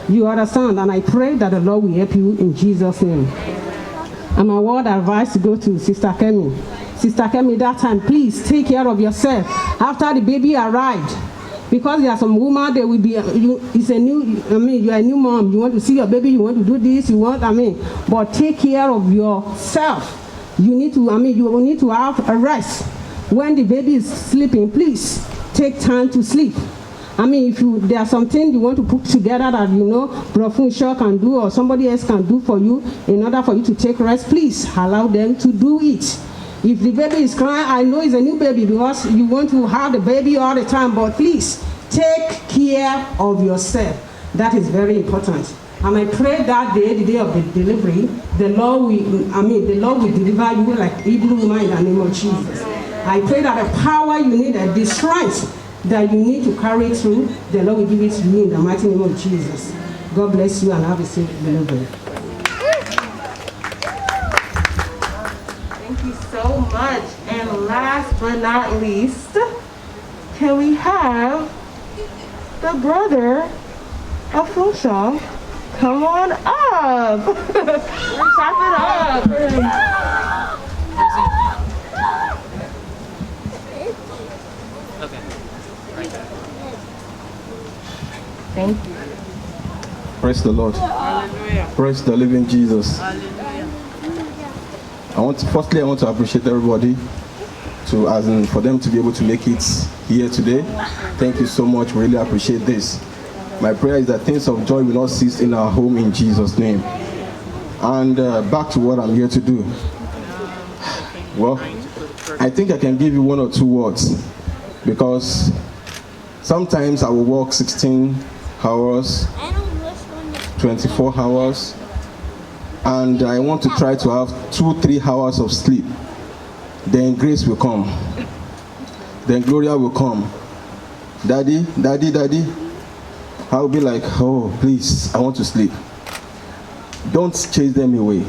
You understand? And I pray that the Lord will help you in Jesus' name. And my word advice to go to Sister Kemi. Sister Kemi, that time, please take care of yourself. After the baby arrived, because there are some women, they will be, you're a new mom, you want to see your baby, you want to do this, but take care of yourself. You need to, you need to have a rest. When the baby is sleeping, please take time to sleep. If there's something you want to put together that Funsho can do or somebody else can do for you in order for you to take rest, please allow them to do it. If the baby is crying, I know it's a new baby because you want to have the baby all the time, but please take care of yourself. That is very important. And I pray that day, the day of the delivery, the Lord will deliver you like Hebrew woman in the name of Jesus. I pray that the power you need, the strength that you need to carry through, the Lord will give it to you in the mighty name of Jesus. God bless you and have a safe delivery. Thank you so much. And last but not least, can we have the brother of Funsho come on up? Chop it up. Okay. Right there. Thank you. Praise the Lord. Hallelujah. Praise the living Jesus. Hallelujah. I want to appreciate everybody for them to be able to make it here today. Thank you so much. Really appreciate this. My prayer is that things of joy will not cease in our home in Jesus' name. And back to what I'm here to do. Well, I think I can give you 1 or 2 words, because sometimes I will work 16 hours, 24 hours, and I want to try to have 2-3 hours of sleep. Then grace will come. Then Gloria will come. Daddy, daddy, daddy. I'll be like, oh, please, I want to sleep. Don't chase them away,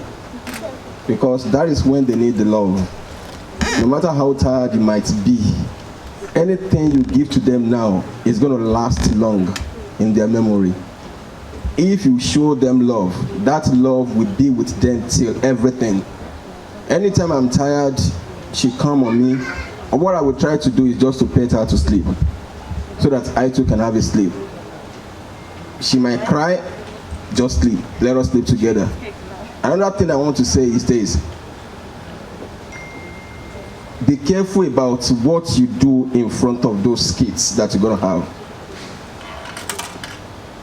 because that is when they need the love. No matter how tired you might be, anything you give to them now is going to last long in their memory. If you show them love, that love will be with them till everything. Anytime I'm tired, she come on me, and what I will try to do is just to pet her to sleep, so that I too can have a sleep. She might cry, just sleep. Let us sleep together. Another thing I want to say is this: be careful about what you do in front of those kids that you're gonna have.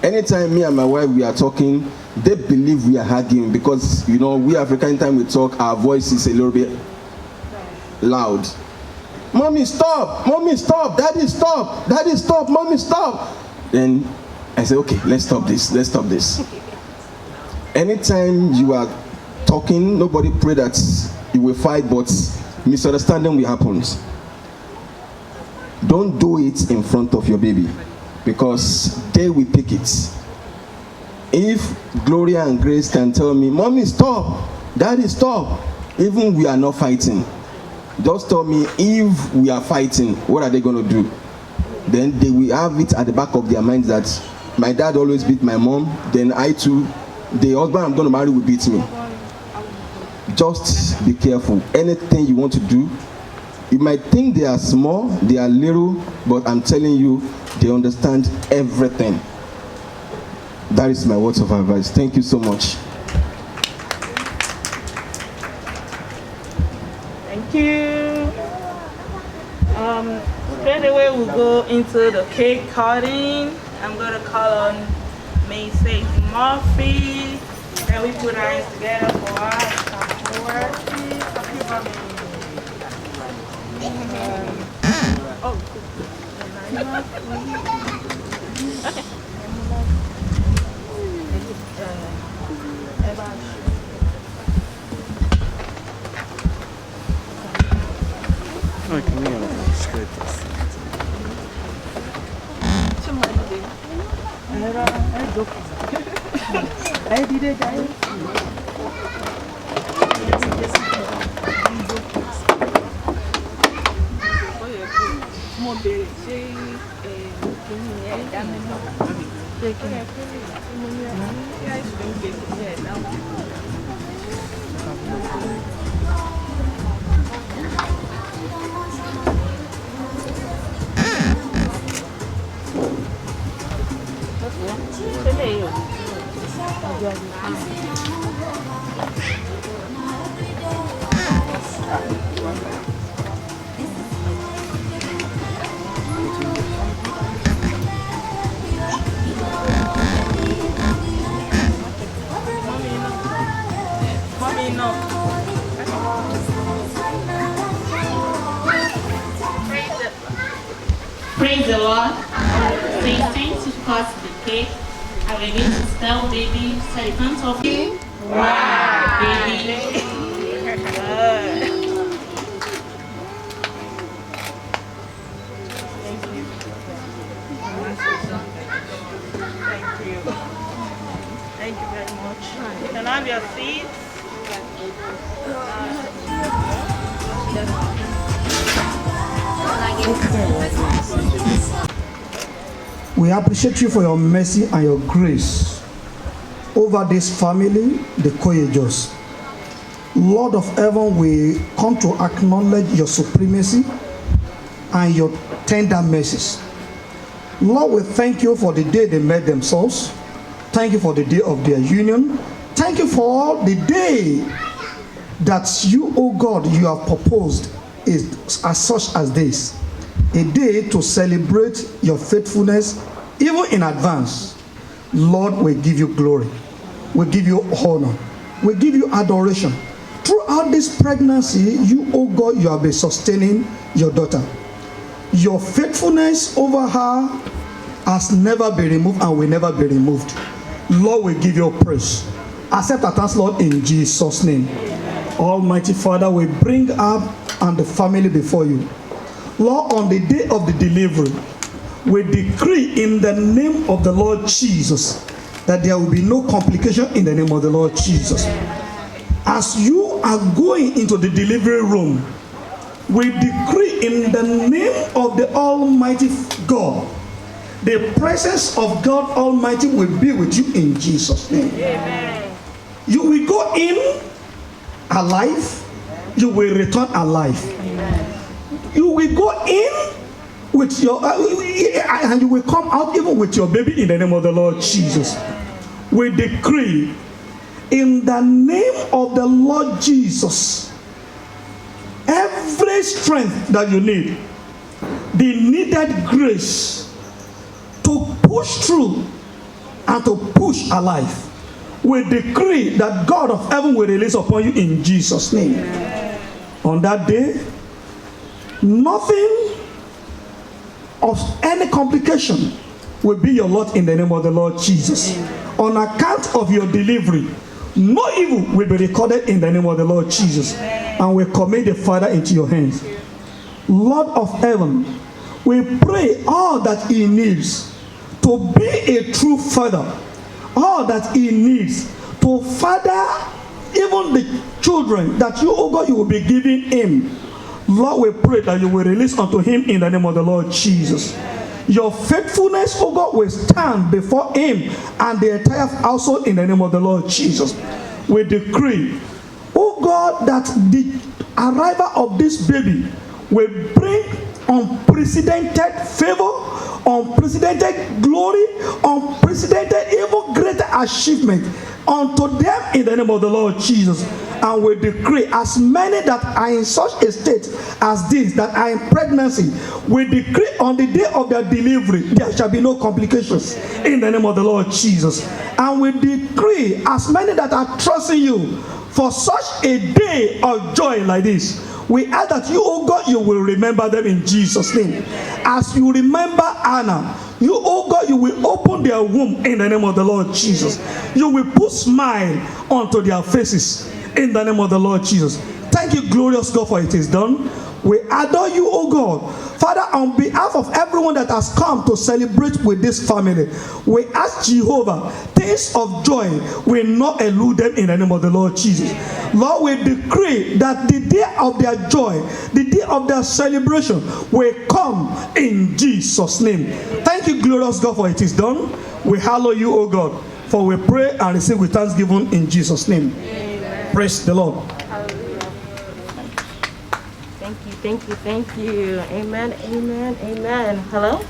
Anytime me and my wife we are talking, they believe we are arguing, because we African time we talk, our voice is a little bit loud. Mommy stop, mommy stop, daddy stop, daddy stop, mommy stop. Then I say, okay, let's stop this, let's stop this. Anytime you are talking, nobody pray that you will fight, but misunderstanding will happen. Don't do it in front of your baby, because they will pick it. If Gloria and Grace can tell me, mommy stop, daddy stop, even we are not fighting, just tell me if we are fighting, what are they going to do? Then they will have it at the back of their minds that my dad always beat my mom, then I too, the husband I'm going to marry will beat me. Just be careful. Anything you want to do, you might think they are small, they are little, but I'm telling you, they understand everything. That is my words of advice. Thank you so much. Thank you. Straight away we'll go into the cake cutting. I'm gonna call on Macy Murphy. Then we put our hands together for our Praise the Lord. Say thanks to cut the cake. I will begin to spell baby. So the count of you. Wow. Baby. Thank you very much. You can have your seats. We appreciate you for your mercy and your grace over this family, the Koyejo'S. Lord of heaven, we come to acknowledge your supremacy and your tender mercies. Lord, we thank you for the day they met themselves. Thank you for the day of their union. Thank you for the day that you, oh God, you have proposed is as such as this. A day to celebrate your faithfulness, even in advance. Lord, we give you glory. We give you honor. We give you adoration. Throughout this pregnancy, you, oh God, you have been sustaining your daughter. Your faithfulness over her has never been removed and will never be removed. Lord, we give you praise. Accept our thanks, Lord, in Jesus' name. Almighty Father, we bring up and the family before you. Lord, on the day of the delivery, we decree in the name of the Lord Jesus that there will be no complication in the name of the Lord Jesus. As you are going into the delivery room, we decree in the name of the Almighty God, the presence of God Almighty will be with you in Jesus' name. Amen. You will go in alive, you will return alive. Amen. You will go in with your and you will come out even with your baby in the name of the Lord Jesus. We decree in the name of the Lord Jesus, every strength that you need, the needed grace to push through and to push alive, we decree that God of heaven will release upon you in Jesus' name. Amen. On that day, nothing of any complication will be your lot in the name of the Lord Jesus. Amen. On account of your delivery, no evil will be recorded in the name of the Lord Jesus. Amen. And we commit the Father into your hands. Lord of heaven, we pray all that he needs to be a true father, all that he needs to father even the children that you, oh God, you will be giving him. Lord, we pray that you will release unto him in the name of the Lord Jesus. Your faithfulness, oh God, will stand before him and the entire household in the name of the Lord Jesus. We decree, oh God, that the arrival of this baby will bring unprecedented favor, unprecedented glory, unprecedented, even greater achievement unto them in the name of the Lord Jesus. And we decree, as many that are in such a state as this, that are in pregnancy, we decree on the day of their delivery, there shall be no complications in the name of the Lord Jesus. And we decree, as many that are trusting you for such a day of joy like this, we ask that you, oh God, you will remember them in Jesus' name. As you remember Anna, you, oh God, you will open their womb in the name of the Lord Jesus. You will put smile onto their faces in the name of the Lord Jesus. Thank you, glorious God, for it is done. We adore you, oh God. Father, on behalf of everyone that has come to celebrate with this family, we ask Jehovah, things of joy will not elude them in the name of the Lord Jesus. Lord, we decree that the day of their joy, the day of their celebration will come in Jesus' name. Thank you, glorious God, for it is done. We hallow you, O God, for we pray and receive with thanksgiving in Jesus' name. Amen. Praise the Lord. Thank you. Amen, amen, amen. Hello?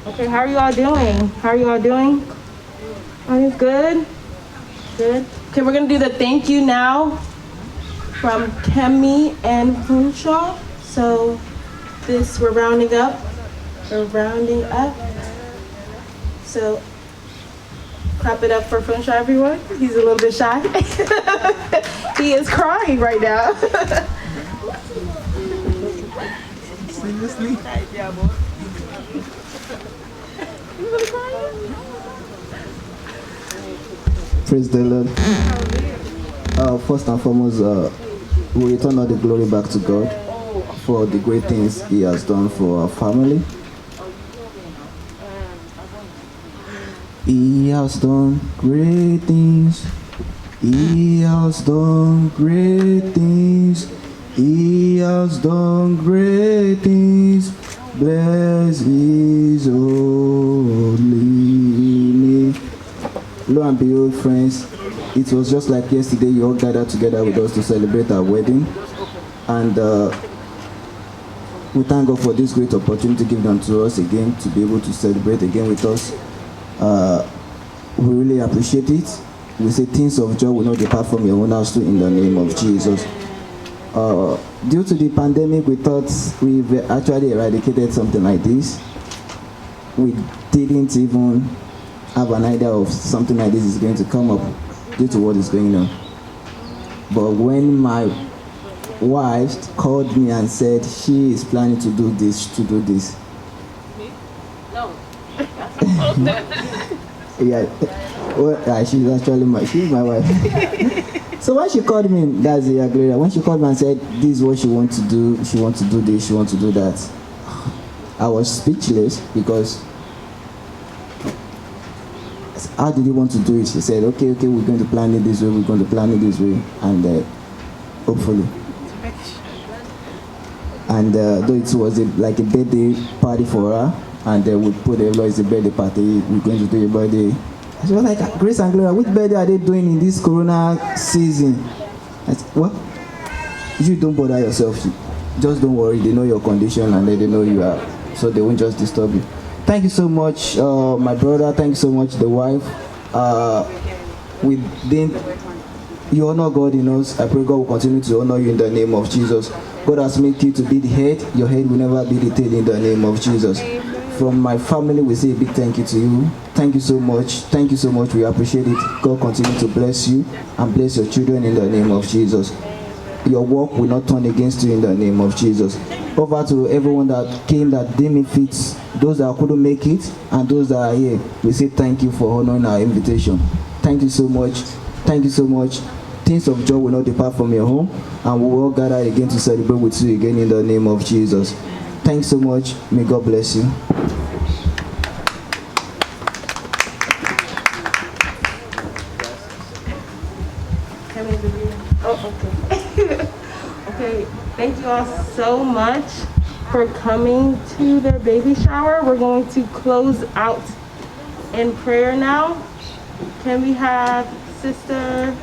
Okay, how are you all doing? Are you good? Good. Okay, we're going to do the thank you now from Kemi and Funsho. So we're rounding up. So clap it up for Funsho, everyone. He's a little bit shy. He is crying right now. Seriously? Praise the Lord. First and foremost, we return all the glory back to God for the great things He has done for our family. He has done great things. He has done great things. He has done great things. Bless His holy name. Lo and behold, friends, it was just like yesterday. You all gathered together with us to celebrate our wedding, and we thank God for this great opportunity given unto us again to be able to celebrate again with us. We really appreciate it. We say things of joy will not depart from your own house too, in the name of Jesus. Due to the pandemic, we thought we've actually eradicated something like this. We didn't even have an idea of something like this is going to come up due to what is going on. But when my wife called me and said she is planning to do this. No. Yeah, well, she's actually my wife. So when she called me, that's the Gloria. When she called me and said this is what she wants to do, she wants to do this, she wants to do that, I was speechless because how did you want to do it? She said, okay, we're going to plan it this way, and hopefully. And though it was like a birthday party for her, and we put it's a birthday party, we're going to do a birthday. She was like, Grace and Gloria, which birthday are they doing in this corona season? I said, what? You don't bother yourself. Just don't worry. They know your condition and they know you are, so they won't just disturb you. Thank you so much, my brother. Thank you so much, the wife. You honor God in us. I pray God will continue to honor you in the name of Jesus. God has made you to be the head. Your head will never be the tail in the name of Jesus. From my family, we say a big thank you to you. Thank you so much. Thank you so much. We appreciate it. God continue to bless you and bless your children in the name of Jesus. Your work will not turn against you in the name of Jesus. Over to everyone that came that didn't fit, those that couldn't make it, and those that are here. We say thank you for honoring our invitation. Thank you so much. Thank you so much. Things of joy will not depart from your home, and we will all gather again to celebrate with you again in the name of Jesus. Thanks so much. May God bless you. Okay, thank you all so much for coming to their baby shower. We're going to close out in prayer now. Can we have Sister...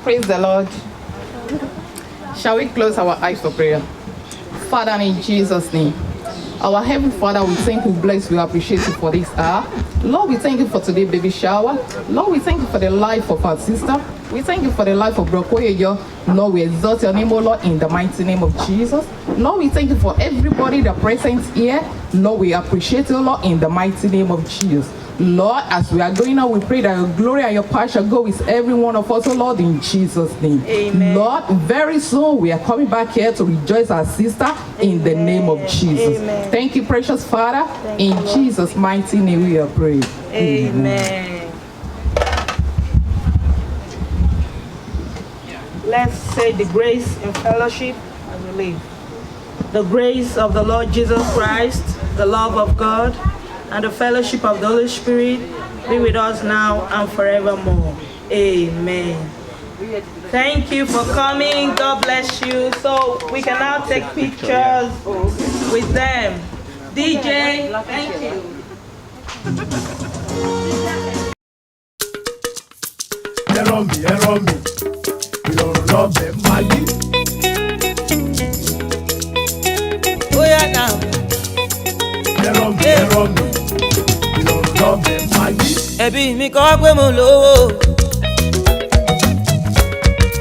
Praise the Lord. Shall we close our eyes for prayer? Father, in Jesus' name, our Heavenly Father, we thank you, bless you, appreciate you for this hour. Lord, we thank you for today's baby shower. Lord, we thank you for the life of our sister. We thank you for the life of Bro Koyejo. Lord, we exalt your name, O Lord, in the mighty name of Jesus. Lord, we thank you for everybody that present here. Lord, we appreciate you, Lord, in the mighty name of Jesus. Lord, as we are going out, we pray that your glory and your power shall go with every one of us, oh Lord, in Jesus' name. Amen. Lord, very soon we are coming back here to rejoice our sister in the name of Jesus. Amen. Thank you, precious Father. In Jesus' mighty name we are praying. Amen. Let's say the grace and fellowship as we leave. The grace of the Lord Jesus Christ, the love of God, and the fellowship of the Holy Spirit be with us now and forevermore. Amen. Thank you for coming. God bless you. So we can now take pictures with them. DJ, thank you. Oh yeah now. Ẹbí mi kọ́ pé mo lówó.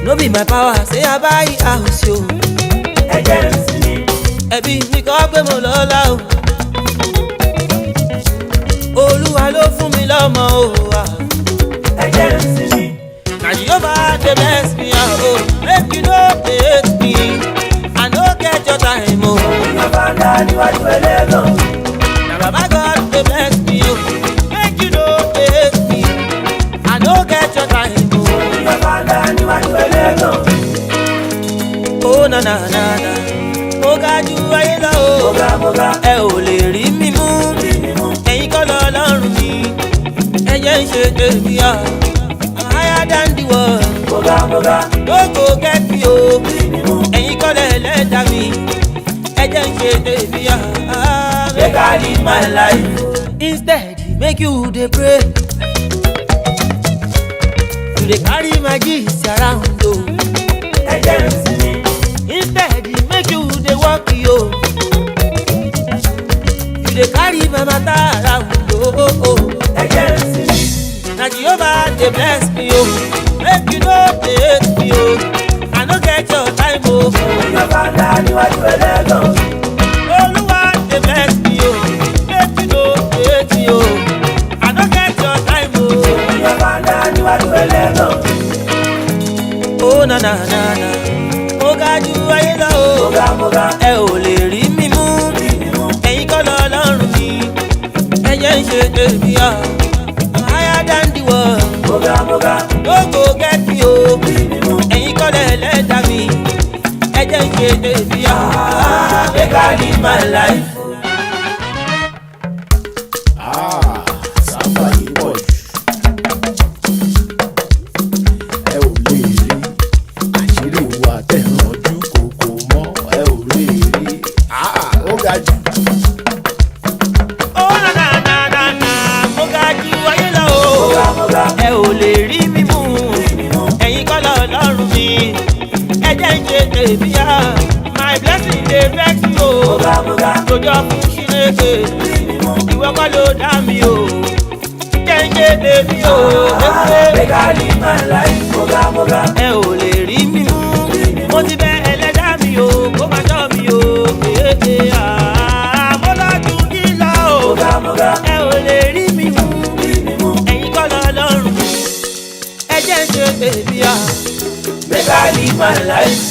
No be my power, say I buy house yo. Ẹbí mi kọ́ pé mo lọ́lá o. Olúwa ló fún mi lọ́mọ o. Na Jehovah dey bless me o. Make you no hate me. I no get your time o. Na Baba God dey bless me o. Make you no hate me. I no get your time o. Oh na na na na. Mo ga ju ayé lọ o. Ẹ ò lè rí mi mú. Ẹ̀yin kọ́ lọ́lọ́run mi. Ẹ jẹ́ ń ṣe tèmi à. I'm higher than the world. Don't go get me o. Ẹ̀yin kọ́ lẹ́lẹ́dàá mi. Ẹ jẹ́ ń ṣe tèmi à. Make I live my life. Instead, make you dey pray. You dey carry my gist around o. Instead, make you dey walk yo. You dey carry my matter around o. Na Jehovah dey bless me o. Make you no dey hate me o. I no get your time o. Olúwa dey bless me o. Make you no dey hate me o. I no get your time o. Oh na na na na. Mo ga ju ayé lọ o. Ẹ ò lè rí mi mú. Ẹ̀yin kọ́ lọ́lọ́run mi. Ẹ jẹ́ ń ṣe tèmi à. I'm higher than the world. Don't go get me o. Ẹ̀yin kọ́ lẹ́lẹ́dàá mi. Ẹ jẹ́ ń ṣe tèmi à. Make I live my life. Sábà yìí pọ̀ jù. Ẹ ò lè rí àṣírí ìwà tẹ̀rànjú kòkò mọ́. Ẹ ò lè rí. Ó ga jù. Oh na na na na na. Mo ga ju ayé lọ o. Ẹ ò lè rí mi mú. Ẹ̀yin kọ́ lọ́lọ́run mi. Ẹ jẹ́ ń ṣe tèmi à. My blessing dey vex me o. Lójó fún Ṣínéke. Ìwọ kọ́ ló dá mi o. Jẹ́ ń ṣe tèmi o. Ẹ ò lè rí mi mú. Mo ti bẹ ẹlẹ́dàá mi o. Kó máa ṣọ́ mi o. Mo lọ́dún yìí lọ o. Ẹ ò lè rí mi mú. Ẹ̀yin kọ́ lọ́lọ́run mi. Ẹ jẹ́ ń ṣe tèmi à. Make I live my life.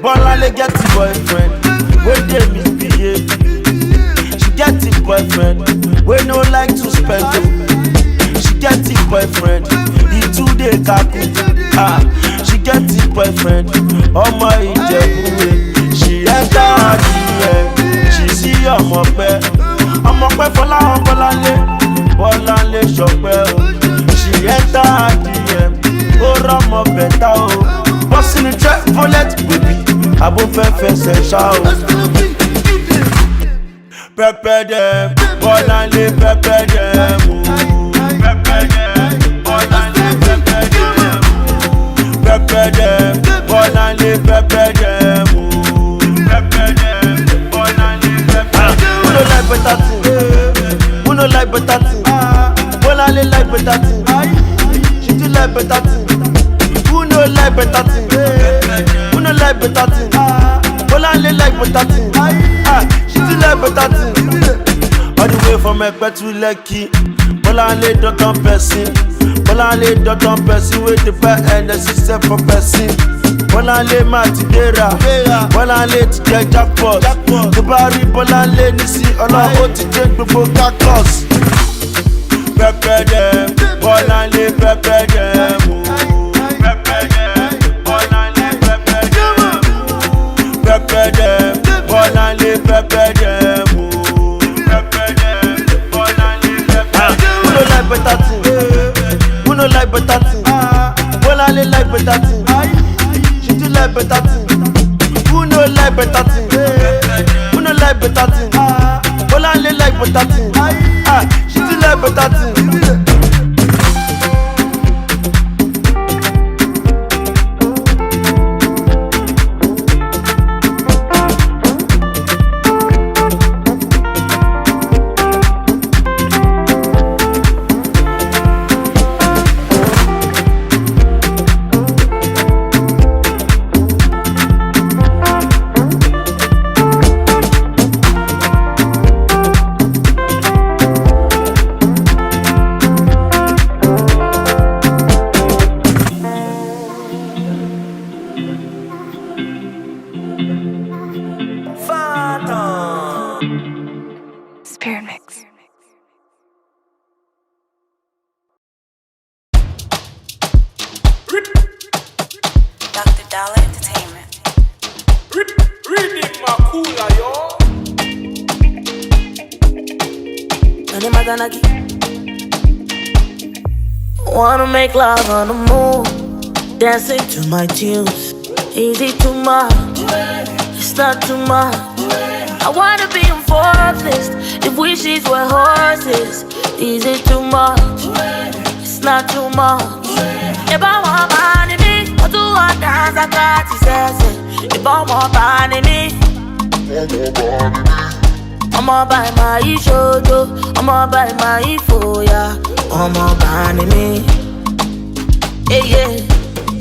Bola get a boyfriend, when they misbehave. She get a boyfriend, we no like to spend. She get a boyfriend, he too dey kaku. She get a boyfriend, oh my Ijebu. She enter her DM, she see Omope Fola Bolanle Shope. She enter her DM, oh Ramo better oh. Boss in the trap, bullet baby. Abo fẹ́ ṣá o. Pẹpẹ dem, Bọ́láńlé pẹpẹ dem o. Pẹpẹ dem, Bọ́láńlé pẹpẹ dem o. Pẹpẹ dem, Bọ́láńlé pẹpẹ dem o. Pẹpẹ dem, Bọ́láńlé pẹpẹ dem o. no like better thing? Who no like better thing? Bolanle like better thing. She still like better thing. All the way from Ekpe to Lekki. Bolanle don't on person. Bolanle don't on person with the bad and the system for person. Bolanle Matidera. Bolanle to get jackpot. The bari Bolanle nisi Ọlọ́run ti dé gbogbo cactus. Pepper them, Bolanle pepper them. Pepper them, Bolanle pepper them. Pepper them, Bolanle pepper them. Pepper them, Bolanle pepper them. Who no like better thing? Who no like better thing? Bolanle like better thing. She do like better thing. Who no like better thing? Who no like better thing? Bolanle like better thing. She do like better thing. Spirit Mix. Dr. Dollar Entertainment. Reading my cooler, yo. Wanna make love on the moon, dancing to my tunes. Easy too much, it's not too much. I wanna be on Forbes list if wishes were horses. Easy too much, it's not too much. If I want money, me, I do want dance, I got to say. If I want money, me, I'ma buy my Koyejo, I'ma buy my Foya, I'ma buy me. Yeah, yeah.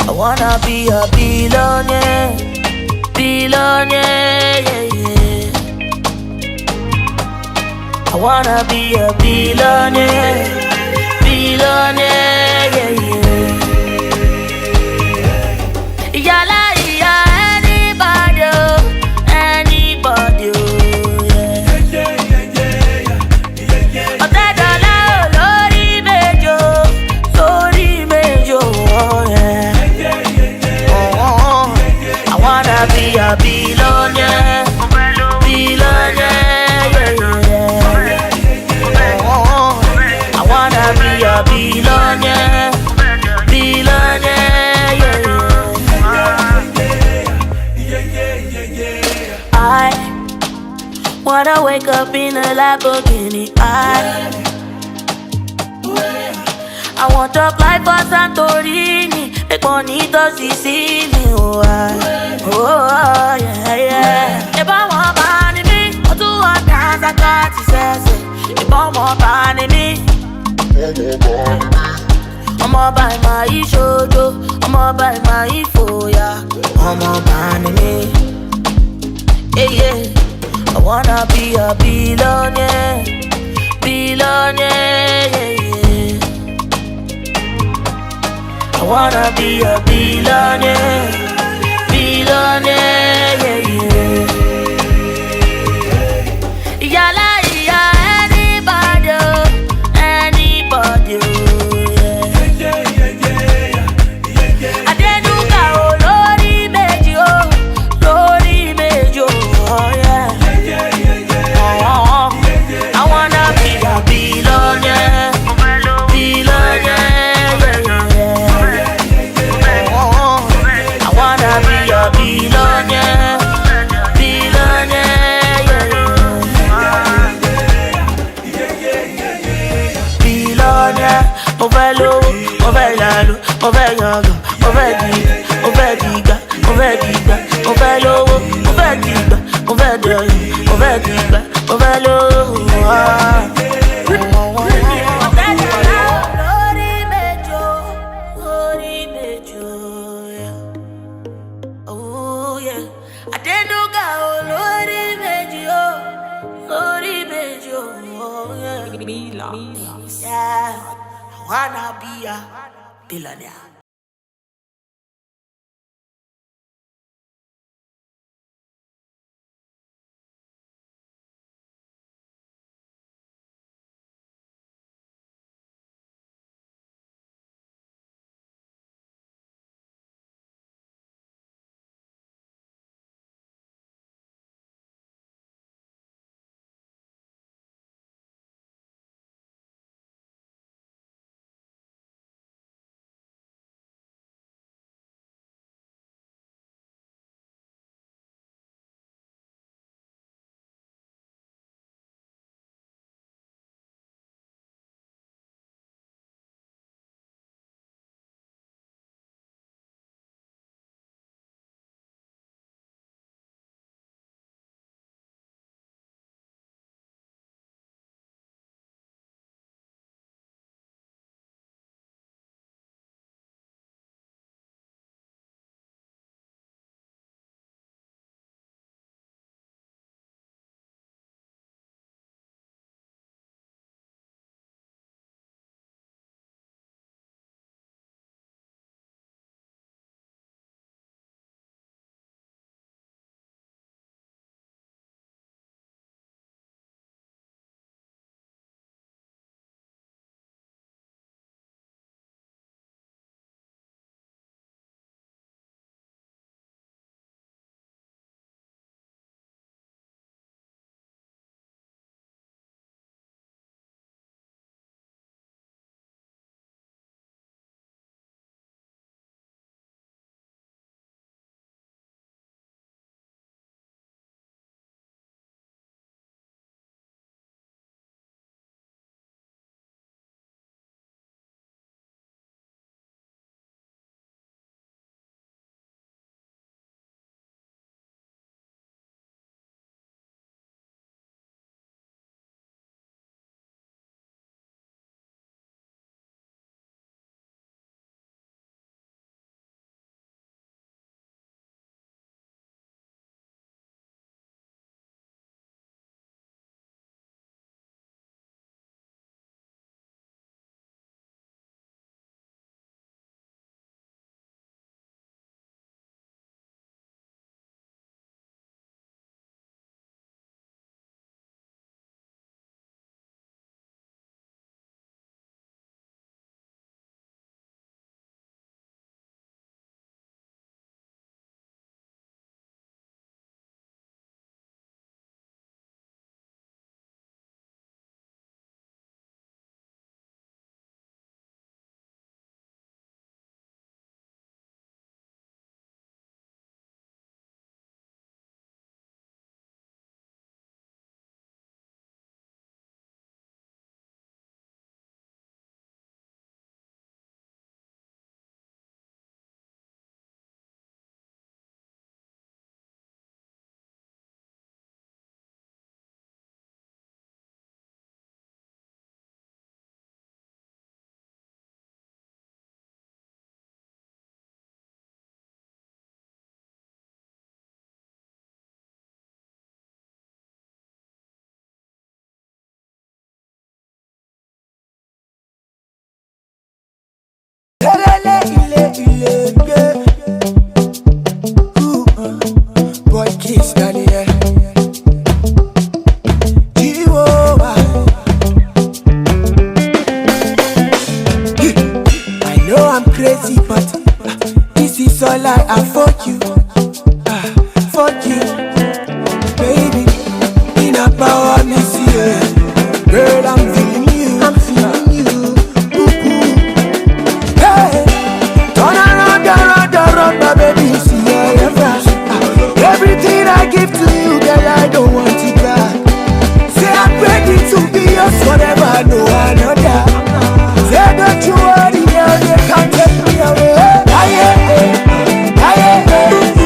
I wanna be a billionaire, billionaire, yeah, yeah. I wanna be a billionaire, billionaire, yeah, yeah. Yala, yeah, anybody, anybody. Be a billionaire, billionaire, yeah, yeah. I wanna be a billionaire, billionaire, yeah. I wanna wake up in a Lamborghini. I want to fly for Santorini, make money to Sicily. Oh, yeah, yeah. If I want money, me, I do want dance, I got to say. If I want money, me, I'ma buy my Koyejo, I'ma buy my Foya, I'ma buy me. Yeah, yeah. I wanna be a billionaire, billionaire, yeah, yeah. I wanna be a billionaire, billionaire, yeah, yeah. Yala, yeah, anybody, anybody, yeah. I didn't go, Lori Mejo, oh, yeah. I wanna be a billionaire, billionaire. Billionaire, billionaire, yeah. Billionaire, mo fẹ́ lówó, mo fẹ́ yàlú, mo fẹ́ yàngàn, mo fẹ́ dìgbà, mo fẹ́ dìgbà, mo fẹ́ dìgbà, mo fẹ́ lówó, mo fẹ́ dìgbà, mo fẹ́ dọ̀yìn, mo fẹ́ dìgbà, mo fẹ́ lówó. Lórí Méjò, wanna be a billionaire. Boy, kiss Daniel. I know I'm crazy, but this is all I have for you. For you, baby. In a power, me see it. Girl, I'm feeling you. I'm feeling you. Hey, turn around, my baby. See your fast. Everything I give to you, girl, I don't want it back. Say I'm ready to be yours forever, no another. Say don't you worry, girl, they can't take me away. Aye, aye, aye, aye.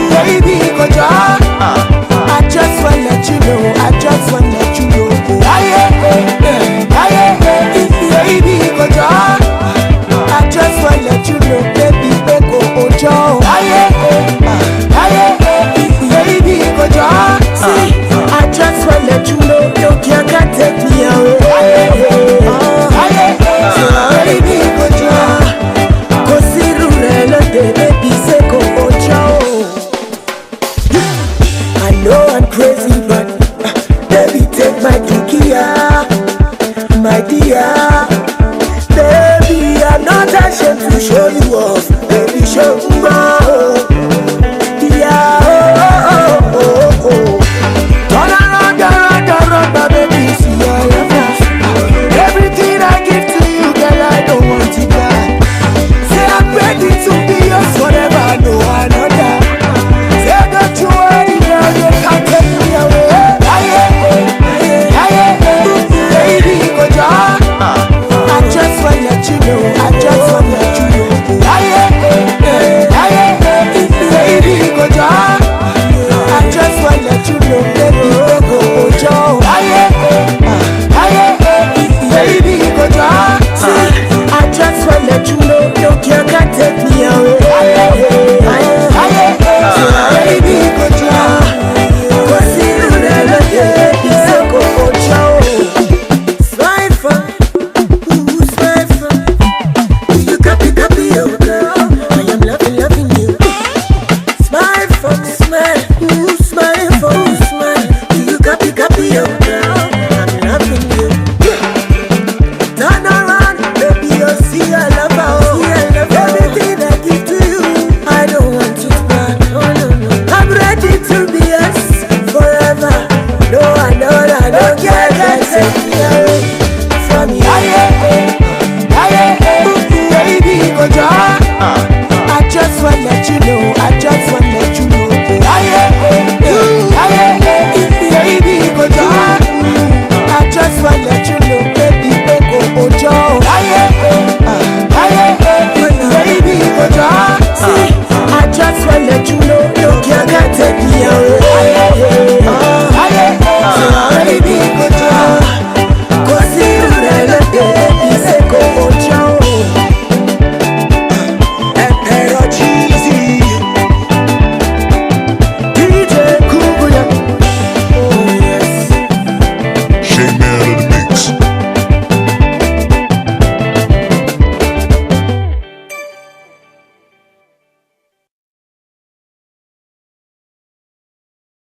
day, baby, say go Ojo. I know I'm crazy, but baby, take my Kia, my dear. Baby, I'm not ashamed to show you off. Baby, show me more. Yeah, oh, oh, oh, oh. Turn around, my baby, see I love you. Everything I give to you, girl, I don't want it back. Say I'm ready to be yours forever, no another. Say don't you worry, girl, you can't take me away. Baby, go down. I just want to let you know, I just want to let you know. Baby, go down. I just want to let you know, baby, go down. Baby, go down. I just want to let you know, no girl can take me away.